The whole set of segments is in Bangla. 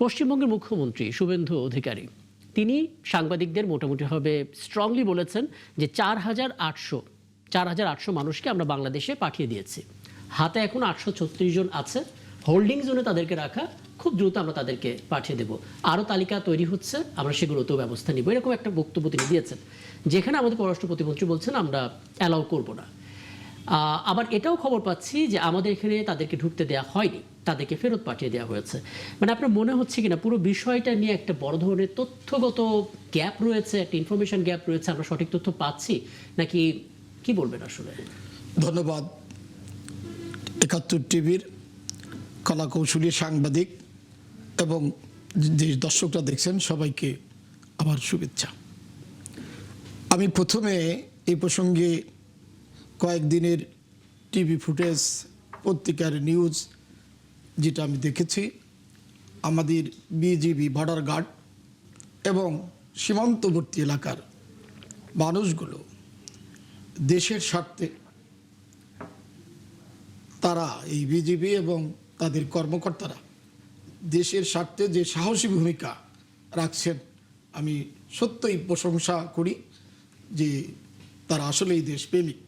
পশ্চিমবঙ্গের মুখ্যমন্ত্রী শুভেন্দু অধিকারী তিনি সাংবাদিকদের মোটামুটিভাবে স্ট্রংলি বলেছেন যে 4,800 মানুষকে আমরা বাংলাদেশে পাঠিয়ে দিয়েছি। হাতে এখন 836 জন আছে, হোল্ডিং জোনে তাদেরকে রাখা, খুব দ্রুত আমরা তাদেরকে পাঠিয়ে দেব, আরও তালিকা তৈরি হচ্ছে, আমরা সেগুলোতেও ব্যবস্থা নিব, এরকম একটা বক্তব্য তিনি দিয়েছেন, যেখানে আমাদের পররাষ্ট্র প্রতিমন্ত্রী বলছেন আমরা অ্যালাউ করব না। আবার এটাও খবর পাচ্ছি যে আমাদের এখানে তাদেরকে ঢুকতে দেওয়া হয়নি, তাদেরকে ফেরত পাঠিয়ে দেওয়া হয়েছে। মানে আপনার মনে হচ্ছে কিনা পুরো বিষয়টা নিয়ে একটা বড় ধরনের তথ্যগত গ্যাপ রয়েছে, একটা ইনফরমেশন গ্যাপ রয়েছে, আমরা সঠিক তথ্য পাচ্ছি নাকি কি বলবেন আসলে? ধন্যবাদ। ৭১ টিভির কলাকৌশলী সাংবাদিক এবং যে দর্শকরা দেখছেন সবাইকে আমার শুভেচ্ছা। আমি প্রথমে এই প্রসঙ্গে কয়েকদিনের টিভি ফুটেজ, পত্রিকার নিউজ যেটা আমি দেখেছি, আমাদের বিজিবি বর্ডার গার্ড এবং সীমান্তবর্তী এলাকার মানুষগুলো দেশের স্বার্থে তারা এই বিজিবি এবং তাদের কর্মকর্তারা দেশের স্বার্থে যে সাহসী ভূমিকা রাখছেন, আমি সত্যই প্রশংসা করি যে তারা আসলেই দেশপ্রেমিক।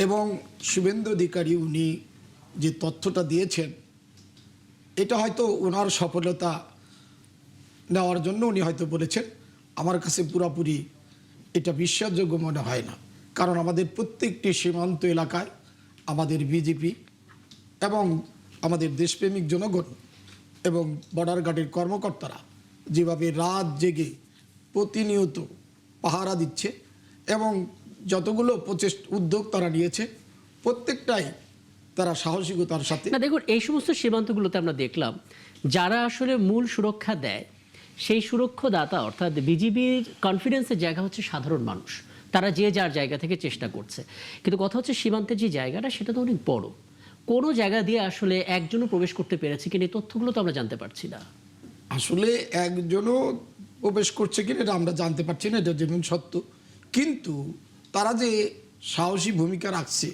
এবং শুভেন্দু অধিকারী উনি যে তথ্যটা দিয়েছেন, এটা হয়তো ওনার সফলতা নেওয়ার জন্য উনি হয়তো বলেছেন। আমার কাছে পুরোপুরি এটা বিশ্বাসযোগ্য মনে হয় না, কারণ আমাদের প্রত্যেকটি সীমান্ত এলাকায় আমাদের বিজেপি এবং আমাদের দেশপ্রেমিক জনগণ এবং বর্ডার গার্ডের কর্মকর্তারা যেভাবে রাত জেগে প্রতিনিয়ত পাহারা দিচ্ছে এবং যতগুলো উদ্যোগ তারা নিয়েছে প্রত্যেকটাই তারা সাহসিকতার সাথে। না দেখুন, এই সমস্ত সীমান্তগুলোতে আমরা দেখলাম যারা আসলে মূল সুরক্ষা দেয়, সেই সুরক্ষাদাতা অর্থাৎ বিজিবির কনফিডেন্সের জায়গা হচ্ছে সাধারণ মানুষ, তারা যে যার জায়গা থেকে চেষ্টা করছে। কিন্তু কথা হচ্ছে সীমান্তের যে জায়গাটা সেটা তো অনেক বড়, কোনো জায়গা দিয়ে আসলে একজনও প্রবেশ করতে পেরেছে কিনা এই তথ্যগুলো তো আমরা জানতে পারছি না। আসলে একজনও প্রবেশ করছে কিনা এটা আমরা জানতে পারছি না, এটা যেমন সত্য। কিন্তু তারা যে সাহসী ভূমিকা রাখছে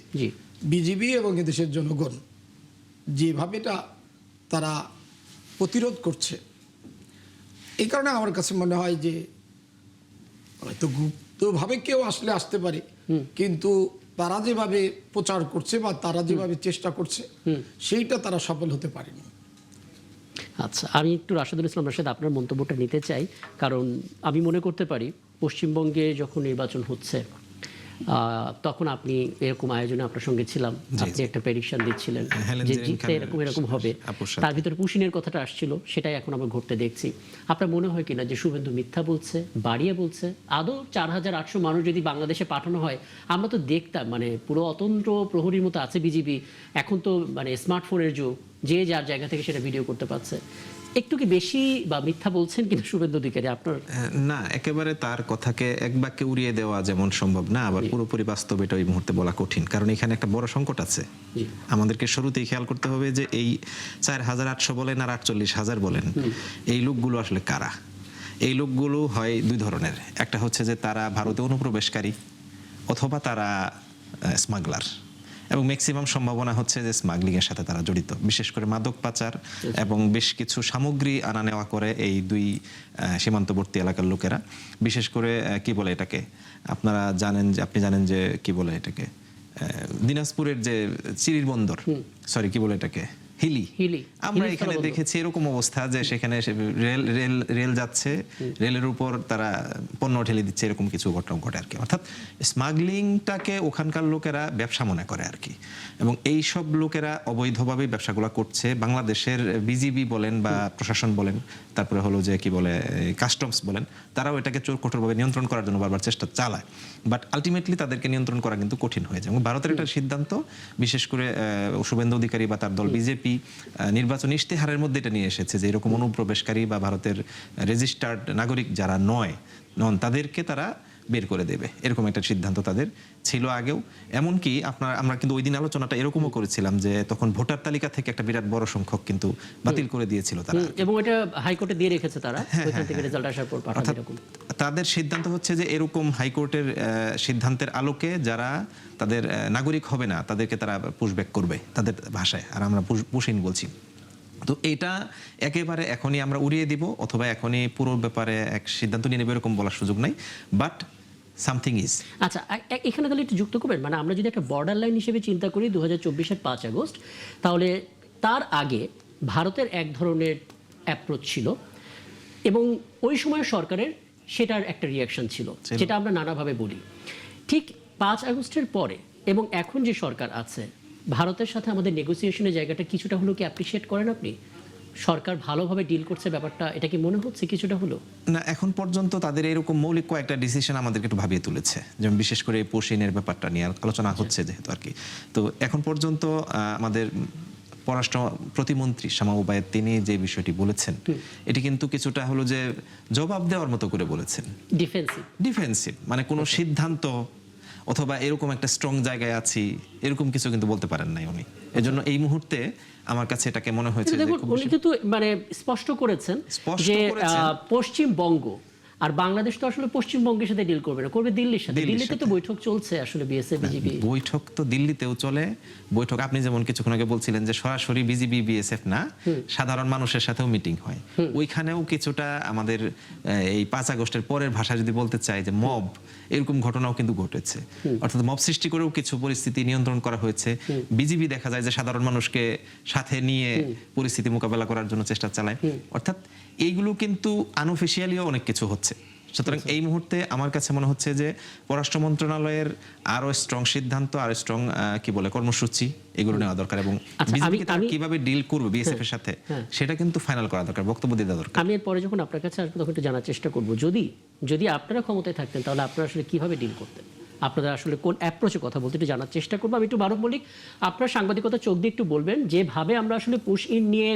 বিজিবি এবং এদেশের জনগণ যেভাবে এটা তারা প্রতিরোধ করছে, এই কারণে আমার কাছে মনে হয় যে হয়তো গুপ্তভাবে কেউ আসতে পারে, কিন্তু তারা যেভাবে প্রচার করছে বা তারা যেভাবে চেষ্টা করছে সেইটা তারা সফল হতে পারেনি। আচ্ছা, আমি একটু রাশেদুল ইসলামের সাথে আপনার মন্তব্যটা নিতে চাই, কারণ আমি মনে করতে পারি পশ্চিমবঙ্গে যখন নির্বাচন হচ্ছে তখন আপনি এরকম আয়োজনে আপনার সঙ্গে ছিলাম, আপনি একটা প্রেডিকশন দিচ্ছিলেন যে জিততে এরকম হবে, তার ভিতরে পুশিনের কথাটা আসছিল, সেটাই এখন আমরা ঘটতে দেখছি। আপনার মনে হয় কিনা যে শুভেন্দু মিথ্যা বলছে, বাড়িয়ে বলছে? আদৌ 4,800 মানুষ যদি বাংলাদেশে পাঠানো হয়, আমরা তো দেখতাম মানে পুরো অতন্ত্র প্রহরীর মতো আছে বিজিবি। এখন তো মানে স্মার্টফোনের যুগ, যে যার জায়গা থেকে সেটা ভিডিও করতে পারছে। একটু কি বেশি বা মিথ্যা বলছেন কিনা শুভেন্দু অধিকারী আপনার? না, একেবারে তার কথাকে এক বাক্যে উড়িয়ে দেওয়া যেমন সম্ভব না, আবার পুরোপুরি বাস্তব এটা ওই মুহূর্তে বলা কঠিন, কারণ এখানে একটা বড় সংকট আছে। আমাদেরকে শুরুতেই খেয়াল করতে হবে যে এই 4,800 বলেন আর 48,000 বলেন, এই লোকগুলো আসলে কারা? এই লোকগুলো হয় দুই ধরনের। একটা হচ্ছে যে তারা ভারতে অনুপ্রবেশকারী অথবা তারা স্মাগলার, এবং ম্যাক্সিমাম সম্ভাবনা হচ্ছে যে স্মাগলিং এর সাথে তারা জড়িত, বিশেষ করে মাদক পাচার এবং বেশ কিছু সামগ্রী আনা নেওয়া করে এই দুই সীমান্তবর্তী এলাকার লোকেরা। বিশেষ করে কি বলে এটাকে, আপনি জানেন যে কি বলে এটাকে, দিনাজপুরের যে চিরির বন্দর, কি বলে এটাকে, হিলি। আমরা এখানে দেখেছি এরকম অবস্থা যে সেখানে রেল যাচ্ছে, রেলের উপর তারা পণ্য ঠেলে দিচ্ছে, এরকম কিছু ঘটনা ঘটে আর কি। অর্থাৎ স্মাগলিংটাকে ওখানকার লোকেরা ব্যবসা মনে করে আর কি, এবং এই সব লোকেরা অবৈধভাবে ব্যবসাগুলো করছে। বাংলাদেশের বিজিবি বলেন বা প্রশাসন বলেন, তারপরে হলো যে কি বলে কাস্টমস বলেন, তারাও এটাকে কঠোরভাবে নিয়ন্ত্রণ করার জন্য বারবার চেষ্টা চালায়, বাট আলটিমেটলি তাদেরকে নিয়ন্ত্রণ করা কিন্তু কঠিন হয়ে যায়। এবং ভারতের একটা সিদ্ধান্ত, বিশেষ করে শুভেন্দু অধিকারী বা তার দল বিজেপি নির্বাচনী ইশতেহারের মধ্যে এটা নিয়ে এসেছে যে এরকম অনুপ্রবেশকারী বা ভারতের রেজিস্টার্ড নাগরিক যারা নন তাদেরকে তারা বের করে দেবে, এরকম একটা সিদ্ধান্ত তাদের ছিল আগেও। এমনকি আমরা কিন্তু ওই দিন আলোচনাটা এরকমও করেছিলাম যে তখন ভোটার তালিকা থেকে একটা বিরাট বড় সংখ্যক কিন্তু বাতিল করে দিয়েছিল তারা, এবং এটা হাইকোর্টে দিয়ে রেখেছে তারা, ওইখান থেকে রেজাল্ট আসার পর পাঠাবে। এরকম তাদের সিদ্ধান্ত হচ্ছে যে এরকম হাইকোর্টের সিদ্ধান্তের আলোকে যারা তাদের নাগরিক হবে না তাদেরকে তারা পুশব্যাক করবে তাদের ভাষায়, আর আমরা পুশিন বলছি। তো এটা একেবারে এখনই আমরা উড়িয়ে দিব অথবা এখনই পুরো ব্যাপারে এক সিদ্ধান্ত নিয়ে নেবে এরকম বলার সুযোগ নাই, বাট সামথিং ইজ। আচ্ছা, এখানে তাহলে একটু যুক্ত করবেন, মানে আমরা যদি একটা বর্ডার লাইন হিসেবে চিন্তা করি 2024-এর 5 আগস্ট, তাহলে তার আগে ভারতের এক ধরনের অ্যাপ্রোচ ছিল এবং ওই সময় সরকারের সেটার একটা রিয়াকশন ছিল, যেটা আমরা নানাভাবে বলি। ঠিক 5 আগস্টের পরে এবং এখন যে সরকার আছে, ভারতের সাথে আমাদের নেগোসিয়েশনের জায়গাটা কিছুটা হলো কি অ্যাপ্রিসিয়েট করেন আপনি? সরকার ভালোভাবে ডিল করছে ব্যাপারটা, এটা কি মনে হচ্ছে কিছুটা হলো? না, এখন পর্যন্ত তাদের এরকম মৌলিক কয়েকটা ডিসিশন আমাদেরকে একটু ভাবিয়ে তুলেছে, যেমন বিশেষ করে পোশিনের ব্যাপারটা নিয়ে আলোচনা হচ্ছে যেহেতু আর কি। তো এখন পর্যন্ত আমাদের পররাষ্ট্র প্রতিমন্ত্রী শামা ওবায়েদ তিনি যে বিষয়টি বলেছেন, এটি কিন্তু কিছুটা হলো যে জবাব দেওয়ার মতো করে বলেছেন, ডিফেন্সিভ, মানে কোনো সিদ্ধান্ত অথবা এরকম একটা স্ট্রং জায়গায় আছি এরকম কিছু কিন্তু বলতে পারেন নাই উনি। এজন্য এই মুহূর্তে আমার কাছে এটাকে মনে হয়েছে যে উনি কিন্তু মানে স্পষ্ট করেছেন যে পশ্চিমবঙ্গ আর বাংলাদেশ তো আসলে পশ্চিমবঙ্গের সাথে ডিল করবে না, করবে দিল্লির সাথে। দিল্লিতে তো বৈঠক চলছে আসলে বিএসএফ বিজিবি। বৈঠক তো দিল্লিতেও চলে, বৈঠক আপনি যেমন কিছুক্ষণ আগে বলছিলেন যে সরাসরি বিজিবি বিএসএফ না, সাধারণ মানুষের সাথেও মিটিং হয়। ওইখানেও কিছুটা আমাদের এই 5 আগস্টের পরের ভাষা যদি বলতে চাই যে মব, এরকম ঘটনাও কিন্তু ঘটেছে, অর্থাৎ মব সৃষ্টি করেও কিছু পরিস্থিতি নিয়ন্ত্রণ করা হয়েছে। বিজিবি দেখা যায় যে সাধারণ মানুষকে সাথে নিয়ে পরিস্থিতি মোকাবেলা করার জন্য চেষ্টা চালায়, অর্থাৎ এইগুলো কিন্তু আনঅফিশিয়ালিও অনেক কিছু হচ্ছে। সুতরাং এই মুহূর্তে আমার কাছে মনে হচ্ছে যে পররাষ্ট্র মন্ত্রণালয়ের আরো স্ট্রং সিদ্ধান্ত আর স্ট্রং কি বলে কর্মসূচি এগুলো নেওয়া দরকার এবং কিভাবে ডিল করবে বিএসএফ এর সাথে সেটা কিন্তু ফাইনাল করা দরকার, বক্তব্য দেওয়া দরকার। আমি এরপরে যখন আপনার কাছে আসবো তখন একটু জানার চেষ্টা করবো, যদি আপনারা ক্ষমতায় থাকতেন তাহলে আপনারা আসলে কিভাবে ডিল করতেন, আপনারা আসলে কোন অ্যাপ্রোচে কথা বলতে একটু জানার চেষ্টা করবো। আমি একটু মারুফ মল্লিক, আপনার সাংবাদিকতা চোখ দিয়ে একটু বলবেন, যেভাবে আমরা আসলে পুশ ইন নিয়ে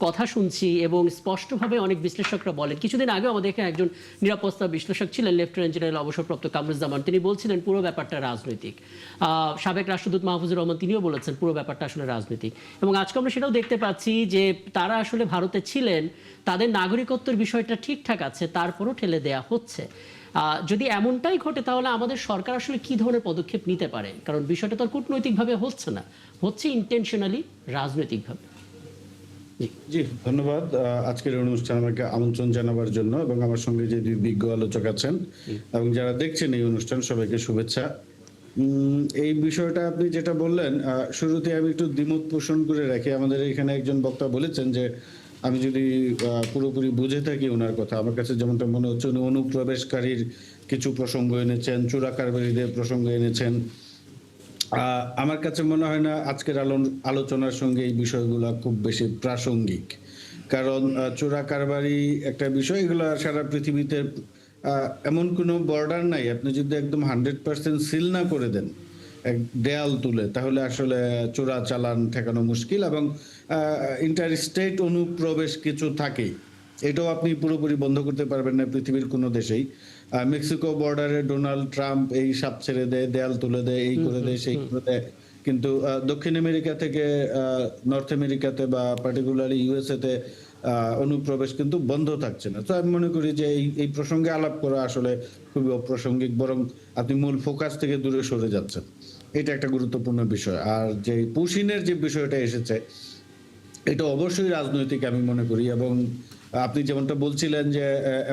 কথা শুনছি এবং স্পষ্টভাবে অনেক বিশ্লেষকরা বলেন, কিছুদিন আগে আমাদের এখানে একজন নিরাপত্তা বিশ্লেষক ছিলেন লেফটেন্যান্ট জেনারেল অবসরপ্রাপ্ত কামরুজ্জামান, তিনি বলছিলেন পুরো ব্যাপারটা রাজনৈতিক। সাবেক রাষ্ট্রদূত মাহফুজুর রহমান তিনিও বলেছেন পুরো ব্যাপারটা আসলে রাজনৈতিক। এবং আজকে আমরা সেটাও দেখতে পাচ্ছি যে তারা আসলে ভারতে ছিলেন, তাদের নাগরিকত্বের বিষয়টা ঠিকঠাক আছে, তারপরও ঠেলে দেয়া হচ্ছে। যদি এমনটাই ঘটে তাহলে আমাদের সরকার আসলে কি ধরনের পদক্ষেপ নিতে পারে? কারণ বিষয়টা তো আর কূটনৈতিকভাবে হচ্ছে না, হচ্ছে ইন্টেনশনালি রাজনৈতিকভাবে। জি, ধন্যবাদ আজকের অনুষ্ঠানে আমাকে আমন্ত্রণ জানাবার জন্য এবং আমার সঙ্গে যে দুই বিজ্ঞ আলোচক আছেন এবং যারা দেখছেন এই অনুষ্ঠান সবাইকে শুভেচ্ছা। এই বিষয়টা আপনি যেটা বললেন, শুরুতে আমি একটু দ্বিমত পোষণ করে রাখি। আমাদের এখানে একজন বক্তা বলেছেন যে আমি যদি পুরোপুরি বুঝে থাকি ওনার কথা, আমার কাছে যেমনটা মনে হচ্ছে উনি অনুপ্রবেশকারীর কিছু প্রসঙ্গ এনেছেন, চোরাকারবারীদের প্রসঙ্গ এনেছেন। আমার কাছে মনে হয় না আজকের আলোচনার সঙ্গে এই বিষয়গুলো খুব বেশি প্রাসঙ্গিক, কারণ চোরাকারবারি একটা বিষয়, এগুলো সারা পৃথিবীতে এমন কোনো বর্ডার নাই, আপনি যদি একদম 100% সিল না করে দেন এক দেয়াল তুলে, তাহলে আসলে চোরা চালান ঠেকানো মুশকিল। এবং ইন্টার স্টেট অনুপ্রবেশ কিছু থাকেই, এটাও আপনি পুরোপুরি বন্ধ করতে পারবেন না পৃথিবীর কোনো দেশেই। মেক্সিকো বর্ডারে ডোনাল্ড ট্রাম্প এই সাপ ছেড়ে দেয়, দেয়াল তুলে দেয়, এই করে দেয়, সেই করে দেয়, কিন্তু দক্ষিণ আমেরিকা থেকে নর্থ আমেরিকাতে বা পার্টিকুলারলি ইউএসএতে অনুপ্রবেশ কিন্তু বন্ধ থাকছে না। তো আমি মনে করি যে এই প্রসঙ্গে আলাপ করা আসলে খুবই অপ্রাসঙ্গিক, বরং আপনি মূল ফোকাস থেকে দূরে সরে যাচ্ছেন। এটা একটা গুরুত্বপূর্ণ বিষয়। আর যে পুশিনের যে বিষয়টা এসেছে, এটা অবশ্যই রাজনৈতিক আমি মনে করি। এবং আপনি যেমনটা বলছিলেন যে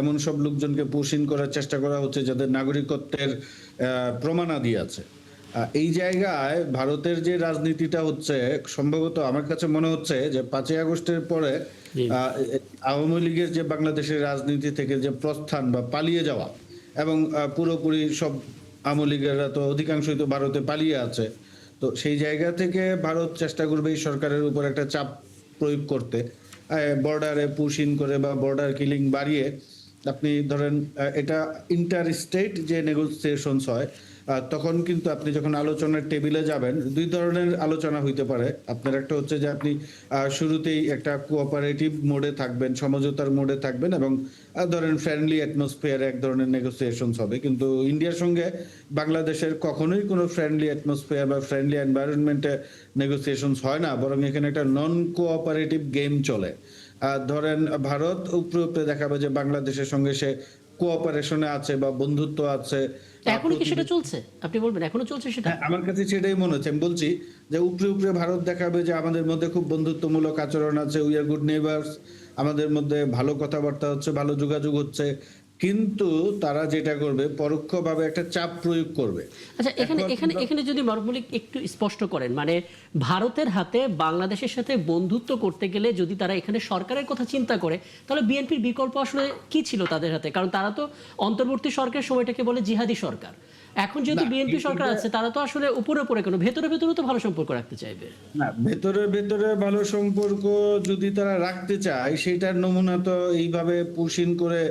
এমন সব লোকজনকে পুশিন করার চেষ্টা করা হচ্ছে যাদের নাগরিকত্বের প্রমাণাদি আছে। এই জায়গায় ভারতের যে রাজনীতিটা হচ্ছে, সম্ভবত আমার কাছে মনে হচ্ছে যে 5 আগস্টের পরে আওয়ামী লীগের যে বাংলাদেশের রাজনীতি থেকে যে প্রস্থান বা পালিয়ে যাওয়া, এবং পুরোপুরি সব আওয়ামী লীগেরা তো অধিকাংশই তো ভারতে পালিয়ে আছে, তো সেই জায়গা থেকে ভারত চেষ্টা করবে এই সরকারের উপর একটা চাপ প্রয়োগ করতে, বর্ডারে পুশ ইন করে বা বর্ডার কিলিং বাড়িয়ে। আপনি ধরেন এটা ইন্টার স্টেট যে নেগোসিয়েশনস হয়, তখন কিন্তু আপনি যখন আলোচনার টেবিলে যাবেন, দুই ধরনের আলোচনা হইতে পারে। আপনার একটা হচ্ছে যে আপনি শুরুতেই একটা কোঅপারেটিভ মোডে থাকবেন, সমঝোতার মোডে থাকবেন, এবং ধরেন ফ্রেন্ডলি অ্যাটমসফিয়ারে এক ধরনের নেগোসিয়েশনস হবে। কিন্তু ইন্ডিয়ার সঙ্গে বাংলাদেশের কখনোই কোনো ফ্রেন্ডলি অ্যাটমসফিয়ার বা ফ্রেন্ডলি এনভায়রনমেন্টে নেগোসিয়েশনস হয় না, বরং এখানে একটা নন কোঅপারেটিভ গেম চলে। ধরেন ভারত উপরে উপরে দেখাবে যে বাংলাদেশের সঙ্গে সে কোঅপারেশনে আছে বা বন্ধুত্ব আছে, এখনো কি সেটা চলছে? আপনি বলবেন এখনো চলছে সেটা? হ্যাঁ, আমার কাছে সেটাই মনে হচ্ছে। আমি বলছি যে উপরে উপরে ভারত দেখাবে যে আমাদের মধ্যে খুব বন্ধুত্বমূলক আচরণ আছে, উই আর গুড নেইবার্স, আমাদের মধ্যে ভালো কথাবার্তা হচ্ছে, ভালো যোগাযোগ হচ্ছে, কিন্তু তারা যেটা করবে পরোক্ষভাবে একটা চাপ প্রয়োগ করবে। আচ্ছা, এখানে এখন এখানে এখানে যদি মলিক একটু স্পষ্ট করেন, মানে ভারতের হাতে বাংলাদেশের সাথে বন্ধুত্ব করতে গেলে যদি তারা এখানে সরকারের কথা চিন্তা করে, তাহলে বিএনপির বিকল্প আসলে কি ছিল তাদের হাতে? কারণ তারা তো অন্তর্বর্তী সরকার সময়টাকে বলে জিহাদি সরকার। এখন যেহেতু না, বিএনপি সরকার আছে, তারা তো আসলে উপরে উপরে কেন, ভেতরে ভেতরে তো ভালো সম্পর্ক রাখতে চাইবে। না, ভেতরে ভেতরে ভালো সম্পর্ক যদি তারা রাখতে চায়, সেটার নমুনা তো এইভাবে পুশিন করে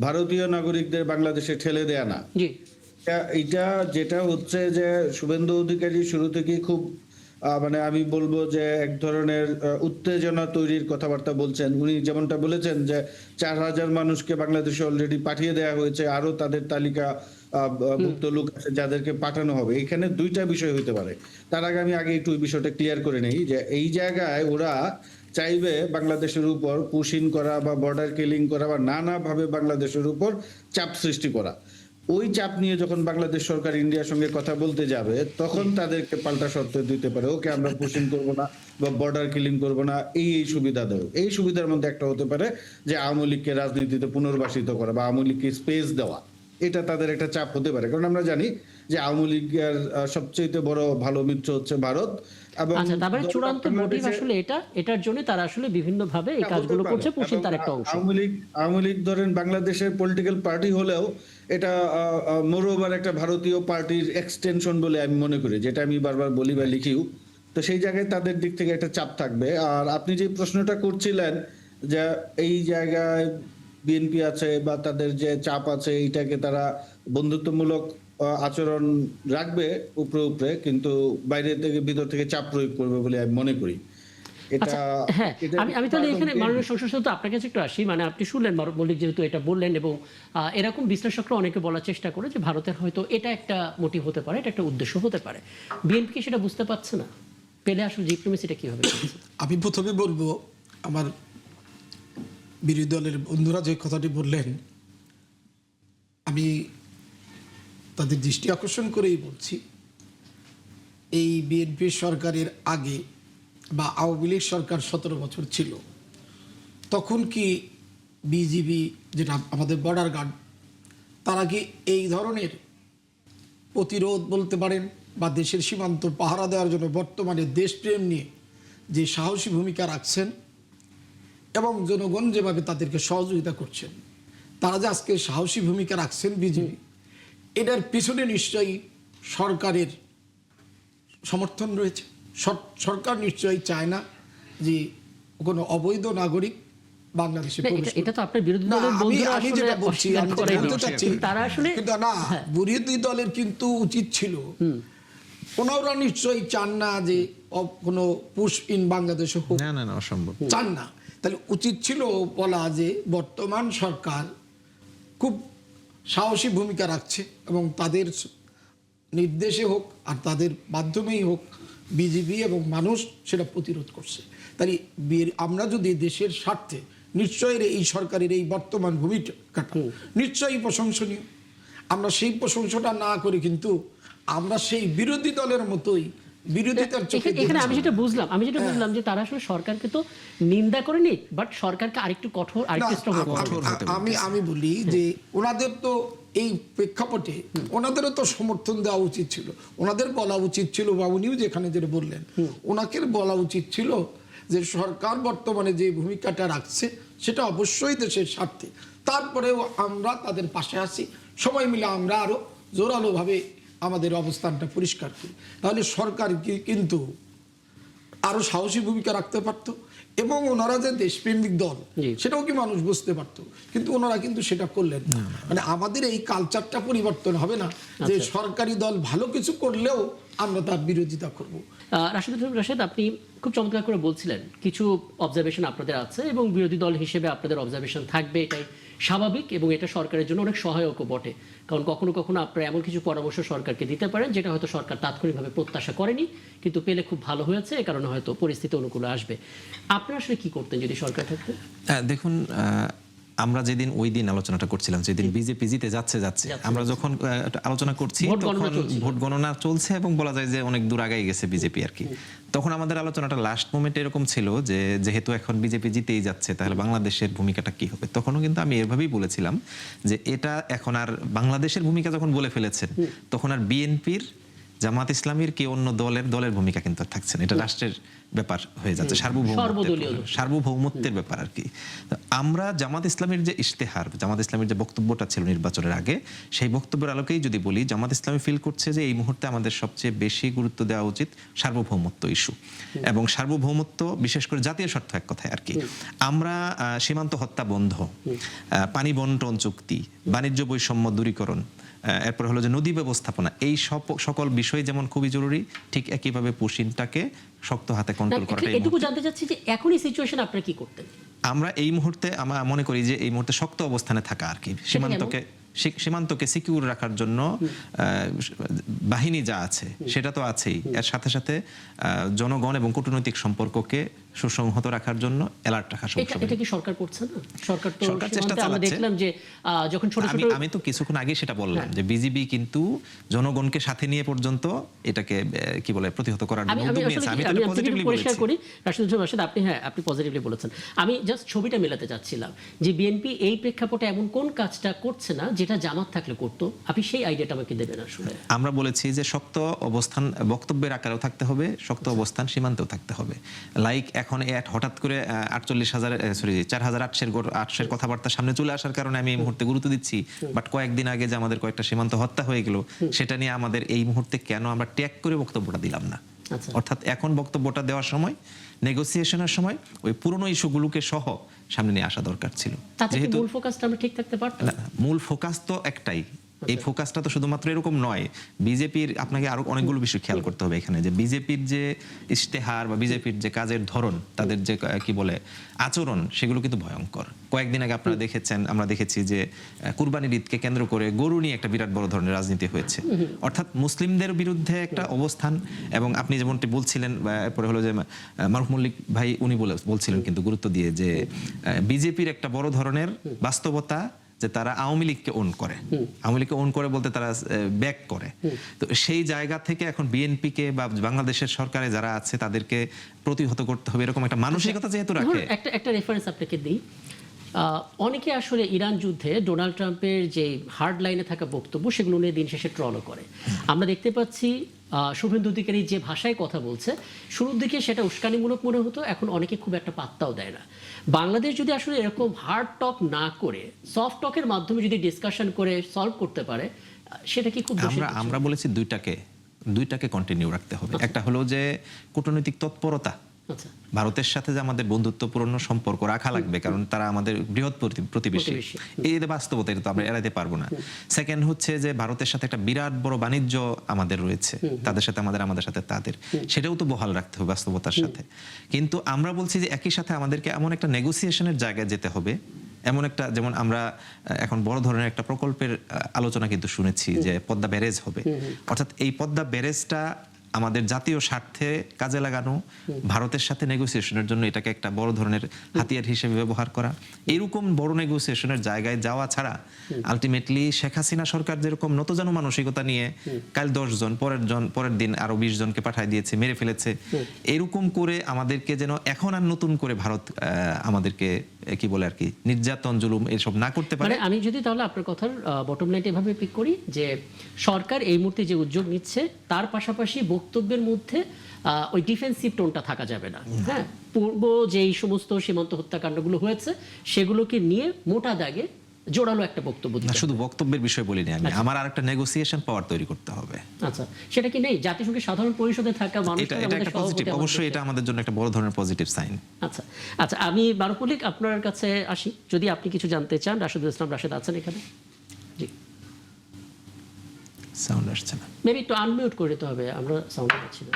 ভারতীয় নাগরিকদের বাংলাদেশে ঠেলে দেয়া না। জি, এটা যেটা হচ্ছে যে শুভেন্দু অধিকারী শুরু থেকেই খুব মানে আমি বলবো যে এক ধরনের উত্তেজনা তৈরির কথাবার্তা বলছেন। উনি যেমনটা বলেছেন যে 4,000 মানুষকে বাংলাদেশে অলরেডি পাঠিয়ে দেওয়া হয়েছে, আরো তাদের তালিকা ভুক্ত লোক আছে যাদেরকে পাঠানো হবে। এখানে দুইটা বিষয় হতে পারে। তার আগে আমি একটু ওই বিষয়টা ক্লিয়ার করে নেই যে এই জায়গায় ওরা চাইবে বাংলাদেশের উপর পুশিন করা বা বর্ডার কিলিং করা বা নানাভাবে বাংলাদেশের উপর চাপ সৃষ্টি করা। ওই চাপ নিয়ে যখন বাংলাদেশ সরকার ইন্ডিয়ার সঙ্গে কথা বলতে যাবে, তখন তাদেরকে পাল্টা শর্ত দিতে পারে, ওকে আমরা পুশিং করবো না বা বর্ডার কিলিং করবো না, এই সুবিধা দেবো। এই সুবিধার মধ্যে একটা হতে পারে যে আওয়ামী লীগকে রাজনীতিতে পুনর্বাসিত করা বা আওয়ামী লীগকে স্পেস দেওয়া। এটা তাদের একটা চাপ হতে পারে, কারণ আমরা জানি যে আওয়ামী লীগের সবচেয়ে বড় ভালো মিত্র হচ্ছে ভারত। এবং আচ্ছা, তারপরে চূড়ান্ত মোটিভ আসলে এটার জন্য তারা আসলে বিভিন্ন ভাবে এই কাজগুলো করছে, পুশিং তার একটা অংশ। আওয়ামী লীগ ধরেন বাংলাদেশের পলিটিক্যাল পার্টি হলেও এটা মোরওভার একটা ভারতীয় পার্টির এক্সটেনশন বলে আমি মনে করি, যেটা আমি বারবার বলি বা লিখিও। তো সেই জায়গায় তাদের দিক থেকে একটা চাপ থাকবে। আর আপনি যে প্রশ্নটা করছিলেন যে এই জায়গায় বিএনপি আছে বা তাদের যে চাপ আছে, এইটাকে তারা বন্ধুত্বমূলক আচরণ রাখবে উপরে উপরে, কিন্তু বাইরে থেকে ভিতর থেকে চাপ প্রয়োগ করবে বলে আমি মনে করি। আচ্ছা, হ্যাঁ, আমি তাহলে এখানে মাননীয় সংসদ সদস্য আপনার কাছে একটু আসি। মানে আপনি শুনলেন মল্লিক যেহেতু এটা বললেন, এবং এরকম বিশ্লেষকরা অনেকে বলার চেষ্টা করে যে ভারতের হয়তো এটা একটা মোটিভ হতে পারে, এটা একটা উদ্দেশ্য হতে পারে। বিএনপি কি সেটা বুঝতে পারছে না? পেলে আসলে ডিপ্লোমেসিটা কিভাবে করছে? আমি প্রথমে বলবো, আমার বিরোধী দলের বন্ধুরা যে কথাটি বললেন, আমি তাদের দৃষ্টি আকর্ষণ করেই বলছি, এই বিএনপি সরকারের আগে বা আওয়ামী লীগ সরকার 17 বছর ছিল, তখন কি বিজিবি, যেটা আমাদের বর্ডার গার্ড, তারা কি এই ধরনের প্রতিরোধ বলতে পারেন বা দেশের সীমান্ত পাহারা দেওয়ার জন্য বর্তমানে দেশপ্রেম নিয়ে যে সাহসী ভূমিকা রাখছেন এবং জনগণ যেভাবে তাদেরকে সহযোগিতা করছেন, তারা যে আজকে সাহসী ভূমিকা রাখছেন বিজেপি, এটার পিছনে নিশ্চয়ই সরকারের সমর্থন রয়েছে। সরকার নিশ্চয়ই চায় না যে কোনো অবৈধ নাগরিক বাংলাদেশে প্রবেশ করুক। এটা তো আপনার বিরোধী না, দলের বন্ধুরা আমি আসলে যেটা বলছি, অস্বীকার আমি করেনি। বলতে চাচ্ছি, তারা আসলে কিন্তু না, বিরোধী দলের কিন্তু উচিত ছিল, ওনারা নিশ্চয়ই চান না যে কোনো পুশ ইন বাংলাদেশে হোক, না না না, অসম্ভব। চান না। তাহলে উচিত ছিল বলা যে বর্তমান সরকার খুব সাহসী ভূমিকা রাখছে এবং তাদের নির্দেশে হোক আর তাদের মাধ্যমেই হোক বিজেপি এবং মানুষ সেটা প্রতিরোধ করছে। তাই আমরা যদি দেশের স্বার্থে, নিশ্চয়ই এই সরকারের এই বর্তমান ভূমিকাটা নিশ্চয়ই প্রশংসনীয়। আমরা সেই প্রশংসাটা না করে কিন্তু আমরা সেই বিরোধী দলের মতোই বিরোধিতার চোখে এখানে আমি যেটা বুঝলাম যে তারা আসলে সরকারকে তো নিন্দা করেনি, বাট সরকারকে আরেকটু কঠোর, আরেকটু স্ট্রং আমি বলি যে ওনাদের তো এই প্রেক্ষাপটে ওনাদেরও তো সমর্থন দেওয়া উচিত ছিল, ওনাদের বলা উচিত ছিল, বা উনিও যেখানে যেটা বললেন, ওনাকে বলা উচিত ছিল যে সরকার বর্তমানে যে ভূমিকাটা রাখছে সেটা অবশ্যই দেশের স্বার্থে, তারপরেও আমরা তাদের পাশে আছি, সবাই মিলে আমরা আরো জোরালোভাবে আমাদের অবস্থানটা পরিষ্কার করি। তাহলে সরকার কিন্তু আরো সাহসী ভূমিকা রাখতে পারত এবং ওনারা যে দেশপ্রেমিক দল সেটাও কি মানুষ বুঝতে পারত, কিন্তু ওনারা কিন্তু সেটা করলেন না। মানে আমাদের এই কালচারটা পরিবর্তন হবে না যে সরকারি দল ভালো কিছু করলেও আমরা তার বিরোধিতা করব। রাশেদ, আপনি খুব চমৎকার করে বলছিলেন কিছু অবজারভেশন আপনাদের আছে এবং বিরোধী দল হিসেবে আপনাদের অবজারভেশন থাকবে, এটাই স্বাভাবিক এবং এটা সরকারের জন্য অনেক সহায়কও বটে। কারণ কখনো কখনো আপনারা এমন কিছু পরামর্শ সরকারকে দিতে পারেন যেটা হয়তো সরকার তাৎক্ষণিকভাবে প্রত্যাশা করেনি, কিন্তু পেলে খুব ভালো হয়েছে, এ কারণে হয়তো পরিস্থিতি অনুকূলে আসবে। আপনারা আসলে কি করতেন যদি সরকার থাকতেন? দেখুন, আমরা যেদিন ওই দিন আলোচনাটা করছিলাম, যেদিন বিজেপি জিতে যাচ্ছে আমরা যখন আলোচনা করছি ভোট গণনা তখন চলছিল। ভোট গণনা চলছে এবং বলা যায় যে অনেক দূর আগাই গেছে বিজেপি আর কি। তখন আমাদের আলোচনাটা লাস্ট মোমেন্টে এরকম ছিল যে যেহেতু এখন বিজেপি জিতেই যাচ্ছে তাহলে বাংলাদেশের ভূমিকাটা কি হবে। তখনও কিন্তু আমি এভাবেই বলেছিলাম যে এটা এখন আর বাংলাদেশের ভূমিকা যখন বলে ফেলেছেন তখন আর বিএনপির, জামাত ইসলামীর কি অন্য দলের ভূমিকা কিন্তু আর থাকছে না, এটা রাষ্ট্রের ব্যাপার হয়ে যাচ্ছে, সার্বভৌমত্বের ব্যাপার আর কি। তো আমরা জামাত ইসলামীর যে ইশতেহার, জামাত ইসলামীর যে বক্তব্যটা ছিল নির্বাচনের আগে, সেই বক্তব্যের আলোকেই যদি বলি, জামাত ইসলামী ফিল করছে যে এই মুহূর্তে আমাদের সবচেয়ে বেশি গুরুত্ব দেওয়া উচিত সার্বভৌমত্ব ইস্যু, এবং সার্বভৌমত্ব বিশেষ করে জাতীয় স্বার্থ এক কথায় আর কি। আমরা সীমান্ত হত্যা বন্ধ, পানি বন্টন চুক্তি, বাণিজ্য বৈষম্য দূরীকরণ, এরপর হলো যে নদী ব্যবস্থাপনা, এই সকল বিষয় যেমন খুবই জরুরি, ঠিক একইভাবে পুশিনটাকে শক্ত হাতে কন্ট্রোল করাটা। এটুকু জানতে চাচ্ছি যে এখন এই সিচুয়েশন আপনারা কি করতেন? আমরা এই মুহূর্তে আমরা মনে করি যে এই মুহূর্তে শক্ত অবস্থানে থাকা আর কি, সীমান্তকে সিকিউর রাখার জন্য বাহিনী যা আছে সেটা তো আছেই, এর সাথে সাথে জনগণ এবং কূটনৈতিক সম্পর্ককে সুসংহত রাখার জন্য অ্যালার্ট রাখা। এটা কি সরকার করছে না? সরকার চেষ্টা চালাচ্ছে। আমরা দেখলাম যে যখন ছোট ছোট, আমি তো কিছুক্ষণ আগে সেটা বললাম যে বিজিবি কিন্তু জনগণকে সাথে নিয়ে পর্যন্ত এটাকে কি বলে প্রতিহত করার জন্য উদ্যোগ নিয়েছে। আমি তো পজিটিভলি পরিষ্কার করি রাশিদুল, আপনি পজিটিভলি বলেছেন। আমি জাস্ট ছবিটা মেলাতে চাচ্ছিলাম যে বিএনপি এই প্রেক্ষাপটে এমন কোন কাজটা করছে না যেটা জামাত থাকলে করতো। আপনি সেই আইডিয়াটা আমাকে দেবেন আসলে। আমরা বলেছি যে শক্ত অবস্থান বক্তব্যের আকারেও থাকতে হবে, শক্ত অবস্থান সীমান্তেও থাকতে হবে। লাইক এখন হঠাৎ করে 4,800 কথাবার্তা সামনে চলে আসার কারণে আমি এই মুহূর্তে গুরুত্ব দিচ্ছি, বাট কয়েকদিন আগে যে আমাদের কয়েকটা সীমান্ত হত্যা হয়ে গেল, সেটা নিয়ে আমাদের এই মুহূর্তে কেন আমরা ট্যাগ করে বক্তব্যটা দিলাম না। অর্থাৎ এখন বক্তব্যটা দেওয়ার সময়, নেগোসিয়েশনের সময় ওই পুরনো ইস্যুগুলোকে সহ সামনে নিয়ে আসা দরকার ছিল। যেহেতু মূল ফোকাসটা আমরা ঠিক থাকতে পারতাম। মূল ফোকাস তো একটাই, এই ফোকাসটা তো শুধুমাত্র এরকম নয়। বিজেপির আপনাকে আরো অনেকগুলো বিষয় খেয়াল করতে হবে এখানে, যে বিজেপির যে ইশতেহার বা বিজেপির যে কাজের ধরন, তাদের যে কি বলে আচরণ, সেগুলো কিন্তু ভয়ঙ্কর। কয়েকদিন আগে আপনারা দেখেছেন, আমরা দেখেছি যে কুরবানির ঈদকে কেন্দ্র করে গরু নিয়ে একটা বিরাট বড় ধরনের রাজনীতি হয়েছে, অর্থাৎ মুসলিমদের বিরুদ্ধে একটা অবস্থান। এবং আপনি যেমনটি বলছিলেন, এরপরে হলো যে মারুফ মল্লিক ভাই উনি বলছিলেন কিন্তু গুরুত্ব দিয়ে যে বিজেপির একটা বড় ধরনের বাস্তবতা যে তারা আওয়ামী লীগকে ওন করে, আওয়ামী লীগকে ওন করে বলতে তারা ব্যাক করে। তো সেই জায়গা থেকে এখন বিএনপিকে বা বাংলাদেশের সরকারে যারা আছে তাদেরকে প্রতিহত করতে হবে, এরকম একটা মানসিকতা যেহেতু রাখে। একটা রেফারেন্স আপনাকে দিই। অনেকে আসলে ইরান যুদ্ধে ডোনাল্ড ট্রাম্পের যে হার্ড লাইনে থাকা বক্তব্য, সেগুলো নিয়ে দিন শেষে ট্রলও করে। আমরা দেখতে পাচ্ছি শুভেন্দু অধিকারী যে ভাষায় কথা বলছে, শুরুর দিকে সেটা উস্কানিমূলক মনে হতো, এখন অনেকে খুব একটা পাত্তাও দেয় না। বাংলাদেশ যদি আসলে এরকম হার্ড টক না করে সফট টকের মাধ্যমে যদি ডিসকাশন করে সলভ করতে পারে, সেটা কি খুব আমরা বলেছি দুইটাকে কন্টিনিউ রাখতে হবে। একটা হলো যে কূটনৈতিক তৎপরতা, ভারতের সাথে যে আমাদের বন্ধুত্বপূর্ণ সম্পর্ক রাখা লাগবে, কারণ তারা আমাদের বৃহৎ প্রতিবেশী, এই বাস্তবতা এটা তো আমরা এড়াতে পারবো না। সেকেন্ড হচ্ছে যে ভারতের সাথে একটা বিরাট বড় বাণিজ্য আমাদের রয়েছে, তাদের সাথে আমাদের সাথে তাদের, সেটাও তো বহাল রাখতে হবে বাস্তবতার সাথে। কিন্তু আমরা বলছি যে একই সাথে আমাদেরকে এমন একটা নেগোসিয়েশনের জায়গায় যেতে হবে, এমন একটা, যেমন আমরা এখন বড় ধরনের একটা প্রকল্পের আলোচনা কিন্তু শুনেছি যে পদ্মা ব্যারেজ হবে, অর্থাৎ এই পদ্মা ব্যারেজটা আমাদের জাতীয় স্বার্থে কাজে লাগানো, ভারতের সাথে নেগোসিয়েশনের জন্য এটাকে একটা বড় ধরনের হাতিয়ার হিসেবে ব্যবহার করা, এরকম বড় নেগোসিয়েশনের জায়গায় যাওয়া ছাড়া আলটিমেটলি শেখ হাসিনা সরকার যেরকম নতজানু মানসিকতা নিয়ে কাল 10 জন, পরের দিন আরো 20 জনকে পাঠিয়ে দিয়েছে, মেরে ফেলেছে, এরকম করে আমাদেরকে যেন এখন আর নতুন করে ভারত আমাদেরকে কি বলে আর কি নির্যাতন জুলুম এসব না করতে পারে। আমি যদি তাহলে আপনার কথার বটম লাইনটা এভাবে পিক করি যে সরকার এই মুহূর্তে যে উদ্যোগ নিচ্ছে, তার পাশাপাশি বক্তব্যের মধ্যে ওই ডিফেন্সিভ টোনটা থাকা যাবে না। হ্যাঁ, পূর্ব যেই সমস্ত সীমান্ত হত্যাকাণ্ডগুলো হয়েছে সেগুলোকে নিয়ে মোটা দাগে জোরালো একটা বক্তব্য দিতে হবে। শুধু বক্তব্যের বিষয় বলিনি আমি, আমার আরেকটা নেগোসিয়েশন পাওয়ার তৈরি করতে হবে। আচ্ছা, সেটা কি নেই? জাতিসংঘের সাধারণ পরিষদে থাকা মানুষ, এটা একটা পজিটিভ, অবশ্যই এটা আমাদের জন্য একটা বড় ধরনের পজিটিভ সাইন। আচ্ছা, আমি মারুফ মল্লিক আপনার কাছে আসি, যদি আপনি কিছু জানতে চান। রাশিদুল ইসলাম রাশেদ আছেন এখানে? জি, সাউন্ড আসছে না, মেবি একটু আনমিউট করে দিতে হবে, আমরা সাউন্ড পাচ্ছি না।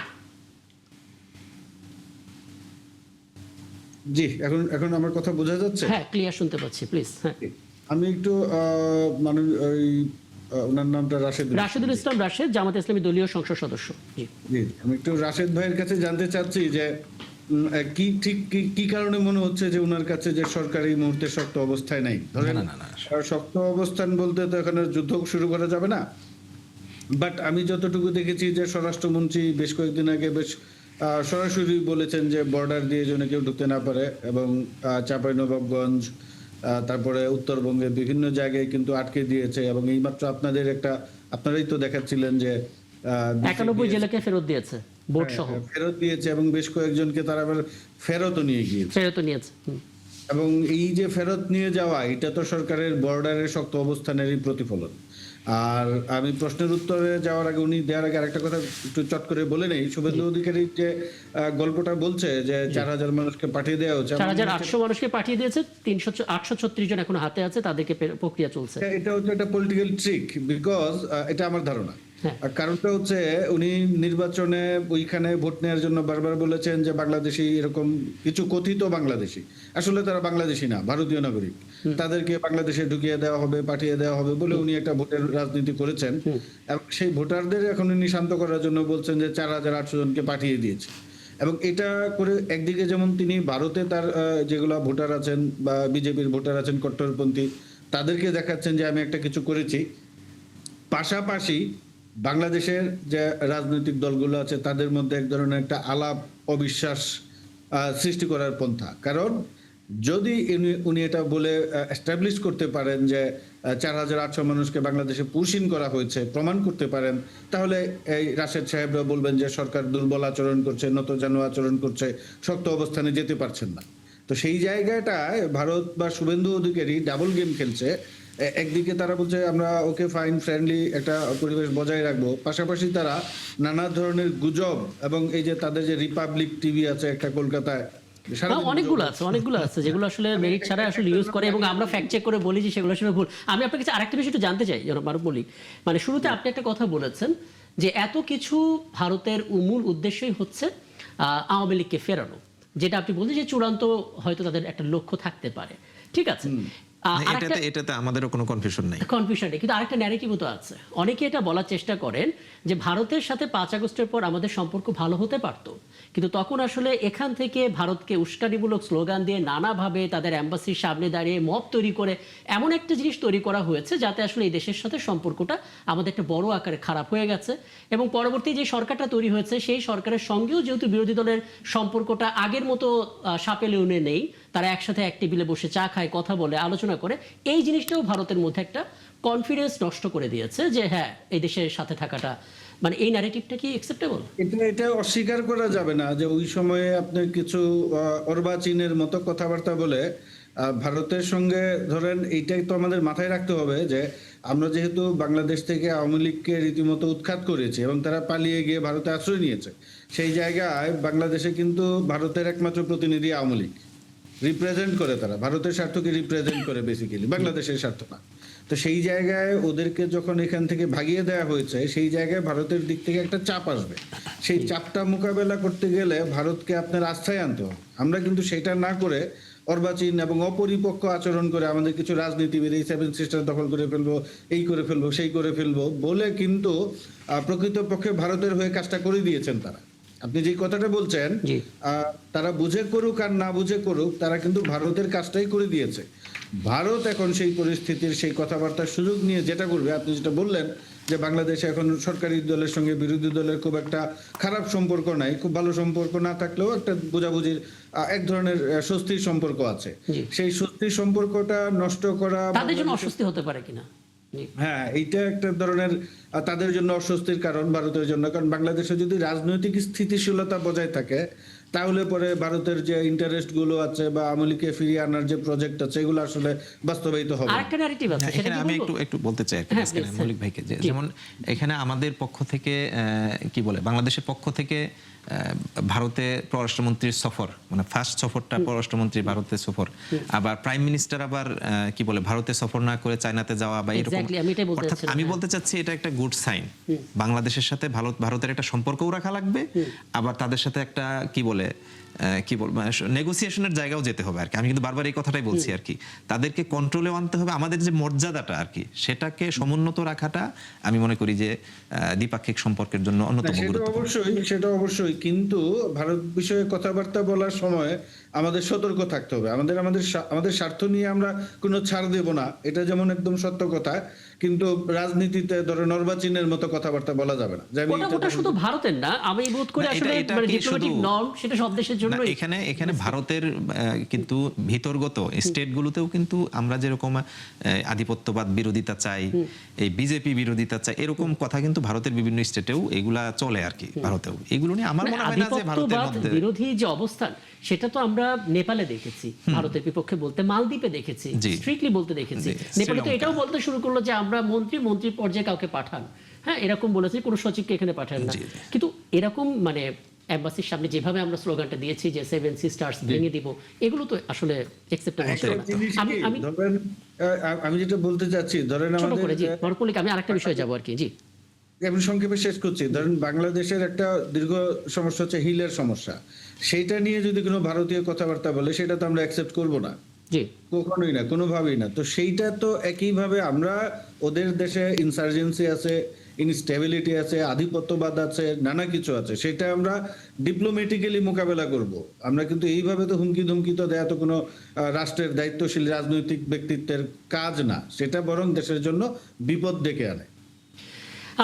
জি, এখন আমার কথা বোঝা যাচ্ছে? হ্যাঁ, ক্লিয়ার শুনতে পাচ্ছি, প্লিজ। হ্যাঁ, আমি একটু মানে ওনার নামটা রাশেদুল ইসলাম রাশেদ, জামাত ইসলামী দলীয় সংসদ সদস্য। জি, আমি একটু রাশেদ ভাইয়ের কাছে জানতে চাচ্ছি যে কি ঠিক কি কারণে মনে হচ্ছে যে ওনার কাছে যে সরকার এই মুহূর্তে শক্ত অবস্থায় নাই? ধরেন না। শক্ত অবস্থান বলতে তো এখানে যুদ্ধ শুরু করা যাবে না, বাট আমি যতটুকু দেখেছি যে স্বরাষ্ট্রমন্ত্রী বেশ কয়েকদিন আগে বেশ সরাসরি বলেছেন যে বর্ডার দিয়ে যেন কেউ ঢুকতে না পারে, এবং চাঁপাইনবাবগঞ্জ তারপরে উত্তরবঙ্গে বিভিন্ন জায়গায় কিন্তু আটকে দিয়েছে, এবং এইমাত্র আপনারাই তো দেখাচ্ছিলেন যে 91 জেলাকে ফেরত দিয়েছে বোট সহ, ফেরত দিয়েছে, এবং বেশ কয়েকজনকে তারা আবার ফেরতও নিয়ে গিয়েছে। ফেরত নিয়েছে। এবং এই যে ফেরত নিয়ে যাওয়া, এটা তো সরকারের বর্ডারের শক্ত অবস্থানেরই প্রতিফলন। আর আমি প্রশ্নের উত্তরে যাওয়ার আগে, উনি দেওয়ার আগে আরেকটা কথা একটু চট করে বলে নেই। শুভেন্দু অধিকারী যে গল্পটা বলছে যে 4000 মানুষকে পাঠিয়ে দেওয়া হচ্ছে, 4800 মানুষকে পাঠিয়ে দিয়েছে, 836 জন এখনো হাতে আছে, তাদেরকে প্রক্রিয়া চলছে। এটা হচ্ছে একটা পলিটিক্যাল ট্রিক, বিকজ এটা আমার ধারণা। আর কারণটা হচ্ছে উনি নির্বাচনে ওইখানে ভোট নেওয়ার জন্য বারবার বলেছেন যে বাংলাদেশি, এরকম কিছু কথিত বাংলাদেশি, আসলে তারা বাংলাদেশি না, ভারতীয় নাগরিক, তাদেরকে বাংলাদেশে ঢুকিয়ে দেওয়া হবে, পাঠিয়ে দেওয়া হবে বলে উনি একটা ভোটের রাজনীতি করেছেন। এবং সেই ভোটারদের এখন উনি শান্ত করার জন্য বলছেন যে 4800 জনকে পাঠিয়ে দিয়েছে। এবং এটা করে একদিকে যেমন তিনি ভারতে তার যেগুলা ভোটার আছেন বা বিজেপির ভোটার আছেন কট্টরপন্থী, তাদেরকে দেখাচ্ছেন যে আমি একটা কিছু করেছি, পাশাপাশি বাংলাদেশের যে রাজনৈতিক দলগুলো আছে তাদের মধ্যে এক ধরনের একটা আলাপ অবিশ্বাস সৃষ্টি করার পন্থা। কারণ যদি উনি এটা বলে এস্টাবলিশ করতে পারেন যে 4800 মানুষকে বাংলাদেশে পুশিন করা হয়েছে, প্রমাণ করতে পারেন, তাহলে এই রাশেদ সাহেবরা বলবেন যে সরকার দুর্বল আচরণ করছে, নতজানু আচরণ করছে, শক্ত অবস্থানে যেতে পারছেন না। তো সেই জায়গাটায় ভারত বা শুভেন্দু অধিকারী ডাবল গেম খেলছে। একদিকে তারা বলছে আমরা ওকে ফাইন ফ্রেন্ডলি একটা পরিবেশ বজায় রাখবো, পাশাপাশি তারা নানা ধরনের গুজব, এবং এই যে তাদের যে রিপাবলিক টিভি আছে একটা কলকাতায়, অনেকগুলো আছে যেগুলো আসলে মেরিট ছাড়া আসলে ইউজ করে, এবং আমরা ফ্যাক্ট চেক করে বলি যে সেগুলো আসলে ভুল। আমি আপনার কাছে আরেকটা বিষয় একটু জানতে চাই, জনাব মারুফ মল্লিক। মানে শুরুতে আপনি একটা কথা বলেছেন যে এত কিছু ভারতের মূল উদ্দেশ্যই হচ্ছে আওয়ামী লীগকে ফেরানো, যেটা আপনি বলছেন যে চূড়ান্ত হয়তো তাদের একটা লক্ষ্য থাকতে পারে। ঠিক আছে, এটাতে আমাদেরও কোনো কনফিউশন নাই, কিন্তু আরেকটা ন্যারেটিভও তো আছে। অনেকে এটা বলার চেষ্টা করেন যে ভারতের সাথে 5 আগস্টের পর আমাদের সম্পর্ক ভালো হতে পারত, কিন্তু তখন আসলে এখান থেকে ভারতকে উস্কানিমূলক স্লোগান দিয়ে নানাভাবে তাদের এম্বাসির সামনে দাঁড়িয়ে মব তৈরি করে এমন একটা জিনিস তৈরি করা হয়েছে যাতে আসলে এই দেশের সাথে সম্পর্কটা আমাদের একটা বড় আকারে খারাপ হয়ে গেছে। এবং পরবর্তী যে সরকারটা তৈরি হয়েছে সেই সরকারের সঙ্গেও যেহেতু বিরোধী দলের সম্পর্কটা আগের মতো সাপে নেউনে নেই, তারা একসাথে এক টেবিলে বসে চা খায়, কথা বলে, আলোচনা করে, এই জিনিসটাও ভারতের মধ্যে একটা কনফিডেন্স নষ্ট করে দিয়েছে যে হ্যাঁ এই দেশের সাথে থাকাটা, মানে এই ন্যারেটিভটা কি অ্যাকসেপ্টেবল? এটা অস্বীকার করা যাবে না যে ওই সময়ে আপনার কিছু অর্বাচীনের মতো কথাবার্তা বলে ভারতের সঙ্গে, ধরেন এইটাই তো আমাদের মাথায় রাখতে হবে যে আমরা যেহেতু বাংলাদেশ থেকে আওয়ামী লীগকে রীতিমতো উৎখাত করেছি এবং তারা পালিয়ে গিয়ে ভারতে আশ্রয় নিয়েছে, সেই জায়গায় বাংলাদেশে কিন্তু ভারতের একমাত্র প্রতিনিধি আওয়ামী লীগ রিপ্রেজেন্ট করে, তারা ভারতের স্বার্থকে রিপ্রেজেন্ট করে বেসিক্যালি, বাংলাদেশের স্বার্থ না। তো সেই জায়গায় ওদেরকে যখন এখান থেকে ভাগিয়ে দেওয়া হয়েছে, সেই জায়গায় ভারতের দিক থেকে একটা চাপ আসবে। সেই চাপটা মোকাবেলা করতে গেলে ভারতকে আপনার আস্থায় আনতে হবে। আমরা কিন্তু সেটা না করে অর্বাচীন এবং অপরিপক্ক আচরণ করে আমাদের কিছু রাজনীতিবিদ এই 7 সিস্টার দখল করে ফেলবো, এই করে ফেলবো, সেই করে ফেলবো বলে কিন্তু প্রকৃতপক্ষে ভারতের হয়ে কাজটা করে দিয়েছেন তারা। আপনি যে কথাটা বলছেন, তারা বুঝে করুক আর না বুঝে করুক, তারা কিন্তু ভারতের কাজটাই করে দিয়েছে। ভারত এখন সেই পরিস্থিতির সেই কথাবার্তার সুযোগ নিয়ে যেটা করবে, আপনি যেটা বললেন যে বাংলাদেশে এখন সরকারি দলের সঙ্গে বিরোধী দলের খুব একটা খারাপ সম্পর্ক নাই, খুব ভালো সম্পর্ক না থাকলেও একটা বোঝাবুঝির এক ধরনের স্বস্তির সম্পর্ক আছে। সেই স্বস্তির সম্পর্কটা নষ্ট করা তাদের জন্য অস্বস্তি হতে পারে কিনা? হ্যাঁ, এইটা একটা ধরনের তাদের জন্য অস্বস্তির কারণ ভারতের জন্য। কারণ বাংলাদেশে যদি রাজনৈতিক স্থিতিশীলতা বজায় থাকে, তাহলে পরে ভারতের যে ইন্টারেস্ট গুলো আছে বা আওয়ামী লীগকে ফিরিয়ে আনার যে প্রজেক্ট আছে, এগুলো আসলে বাস্তবায়িত হবে। আরেকটা ন্যারেটিভ আছে, সেটা আমি একটু বলতে চাই মৌলিক ভাইকে, যেমন এখানে আমাদের পক্ষ থেকে কি বলে, বাংলাদেশের পক্ষ থেকে ভারতে পররাষ্ট্রমন্ত্রীর সফর, মানে ফার্স্ট সফরটা পররাষ্ট্রমন্ত্রী ভারতে সফর, আবার প্রাইম মিনিস্টার আবার কি বলে ভারতে সফর না করে চায়নাতে যাওয়া বা এরকম। অর্থাৎ আমি বলতে চাচ্ছি এটা একটা গুড সাইন। বাংলাদেশের সাথে ভারতের একটা সম্পর্কও রাখা লাগবে, আবার তাদের সাথে একটা কি বলে কি বলবো নেগোসিয়েশনের জায়গাও যেতে হবে আর কি। আমি কিন্তু বারবার এই কথাটাই বলছি আর কি, তাদেরকে কন্ট্রোলে আনতে হবে। আমাদের যে মর্যাদাটা আর কি সেটাকে সমুন্নত রাখাটা আমি মনে করি যে দ্বিপাক্ষিক সম্পর্কের জন্য অন্যতম গুরুত্বপূর্ণ। সেটা অবশ্যই, কিন্তু ভারত বিষয়ে কথাবার্তা বলার সময় আমাদের সতর্ক থাকতে হবে। আমাদের স্বার্থ নিয়ে আমরা কোনো ছাড় দেব না, এটা যেমন একদম সত্য কথা, কিন্তু রাজনীতিতে ধরো নির্বাচনের মতো কথাবার্তা বলা যাবে না। ওটা শুধু ভারতের না, আমি বোধ করি আসলে মানে ডিপ্লোম্যাটিক নর্ম সেটা সব দেশের জন্য। এখানে ভারতের কিন্তু ভিতরগত স্টেটগুলোতেও কিন্তু আমরা যেরকম আধিপত্যবাদ বিরোধিতা চাই, এই বিজেপি বিরোধিতা চাই, এরকম কথা কিন্তু ভারতের বিভিন্ন স্টেটেও এগুলা চলে আর কি। ভারতেও এগুলো নিয়ে আমার মনে হয় না যে ভারতের মধ্যে বিরোধী যে অবস্থান সেটা তো আমরা নেপালে দেখেছি, ভারতের বিপক্ষে বলতে, মালদ্বীপে দেখেছি, স্ট্রিক্টলি বলতে দেখেছি। নেপালে তো এটাও বলতে শুরু করলো যে আমরা মন্ত্রী পর্যায়ে কাউকে পাঠান, হ্যাঁ এরকম বলেছি, কোনো সচিবকে এখানে পাঠান না। কিন্তু এরকম মানে এম্বাসির সামনে যেভাবে আমরা স্লোগানটা দিয়েছি যে 7 সিস্টার্স ভেঙে দিব, এগুলো তো আসলে অ্যাকসেপ্টেবল না। আমি যেটা বলতে চাচ্ছি, ধরেন আমাদের আমি আরেকটা বিষয়ে যাব আর কি। জি, আমি সংক্ষেপে শেষ করছি। ধরেন বাংলাদেশের একটা দীর্ঘ সমস্যা হচ্ছে হিলের সমস্যা, সেইটা নিয়ে যদি কোনো ভারতীয় কথাবার্তা বলে সেটা তো আমরা অ্যাকসেপ্ট করব না, কখনোই না, কোনোভাবেই না। তো সেইটা তো একইভাবে আমরা, ওদের দেশে ইনসার্জেন্সি আছে, ইনস্টেবিলিটি আছে, আধিপত্যবাদ আছে, নানা কিছু আছে, সেটা আমরা ডিপ্লোম্যাটিক্যালি মোকাবেলা করব। আমরা কিন্তু এইভাবে তো হুমকি ধুমকি তো দেয়া তো কোনো রাষ্ট্রের দায়িত্বশীল রাজনৈতিক ব্যক্তিত্বের কাজ না, সেটা বরং দেশের জন্য বিপদ ডেকে আনে।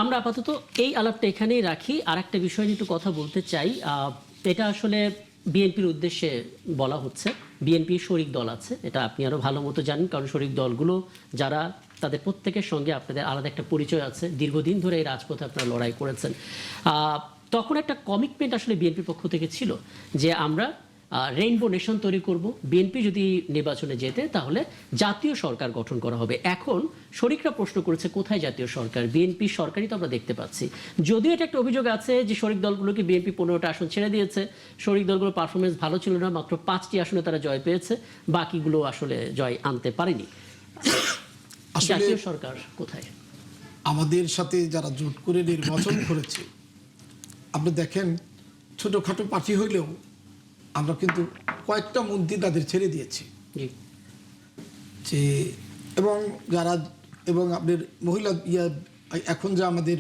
আমরা আপাতত এই আলাপটা এখানেই রাখি। আর একটা বিষয় নিয়ে একটু কথা বলতে চাই, এটা আসলে বিএনপির উদ্দেশ্যে বলা হচ্ছে। বিএনপি শরিক দল আছে, এটা আপনি আরো ভালো মতো জানেন, কারণ শরিক দলগুলো যারা, তাদের প্রত্যেকের সঙ্গে আপনাদের আলাদা একটা পরিচয় আছে, দীর্ঘদিন ধরে এই রাজপথে আপনারা লড়াই করেছেন। তখন একটা কমিটমেন্ট আসলে বিএনপির পক্ষ থেকে ছিল যে আমরা রেইনবো নেশন তৈরি করব, বিএনপি যদি নির্বাচনে যেতে তাহলে জাতীয় সরকার গঠন করা হবে। এখন শরিকরা প্রশ্ন করেছে কোথায় জাতীয় সরকার, বিএনপি সরকারই তো আমরা দেখতে পাচ্ছি। যদিও এটা একটা অভিযোগ আছে যে শরিক দলগুলোকে বিএনপি 15টা আসন ছেড়ে দিয়েছে, শরিক দলগুলোর পারফরমেন্স ভালো ছিল না, মাত্র 5টি আসনে তারা জয় পেয়েছে, বাকিগুলো আসলে জয় আনতে পারেনি। জাতীয় সরকার কোথায়? আমাদের সাথে যারা জোট করে নির্বাচন করেছে, আপনি দেখেন ছোটখাটো পার্টি হইলেও আমরা কিন্তু কয়েকটা মন্ত্রী তাদের ছেড়ে দিয়েছি যে, এবং যারা, এবং আপনার মহিলা এখন যে আমাদের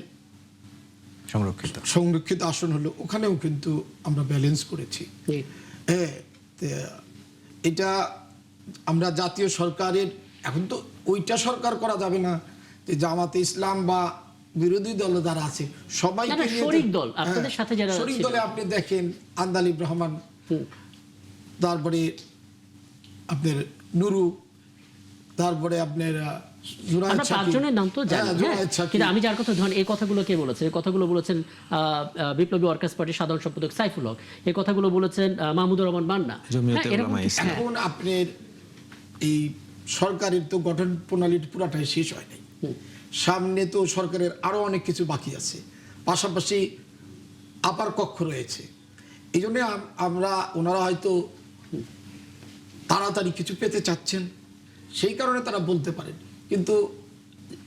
সংরক্ষিত আসন হলো, ওখানেও কিন্তু আমরা ব্যালেন্স করেছি। হ্যাঁ, এটা আমরা জাতীয় সরকারের, এখন তো ওইটা সরকার করা যাবে না যে জামাতে ইসলাম বা বিরোধী দল যারা আছে সবাই শরিক দল, আপনাদের সাথে যারা শরিক দলে আপনি দেখেন আন্দালিব রহমান, তারপরে আপনার নুরু, তারপরে আপনার আমি যার কথা ধরেন, এই কথাগুলো কে বলেছেন? এই কথাগুলো বলেছেন বিপ্লবী ওয়ার্কার্স পার্টির সাধারণ সম্পাদক সাইফুল হক, এই কথাগুলো বলেছেন মাহমুদুর রহমান মান্না। এখন আপনার এই সরকারের তো গঠন প্রণালী পুরাটাই শেষ হয় নাই, সামনে তো সরকারের আরো অনেক কিছু বাকি আছে, পাশাপাশি আপার কক্ষ রয়েছে। এই জন্য আমরা, ওনারা হয়তো তাড়াতাড়ি কিছু পেতে চাচ্ছেন, সেই কারণে তারা বলতে পারেন। কিন্তু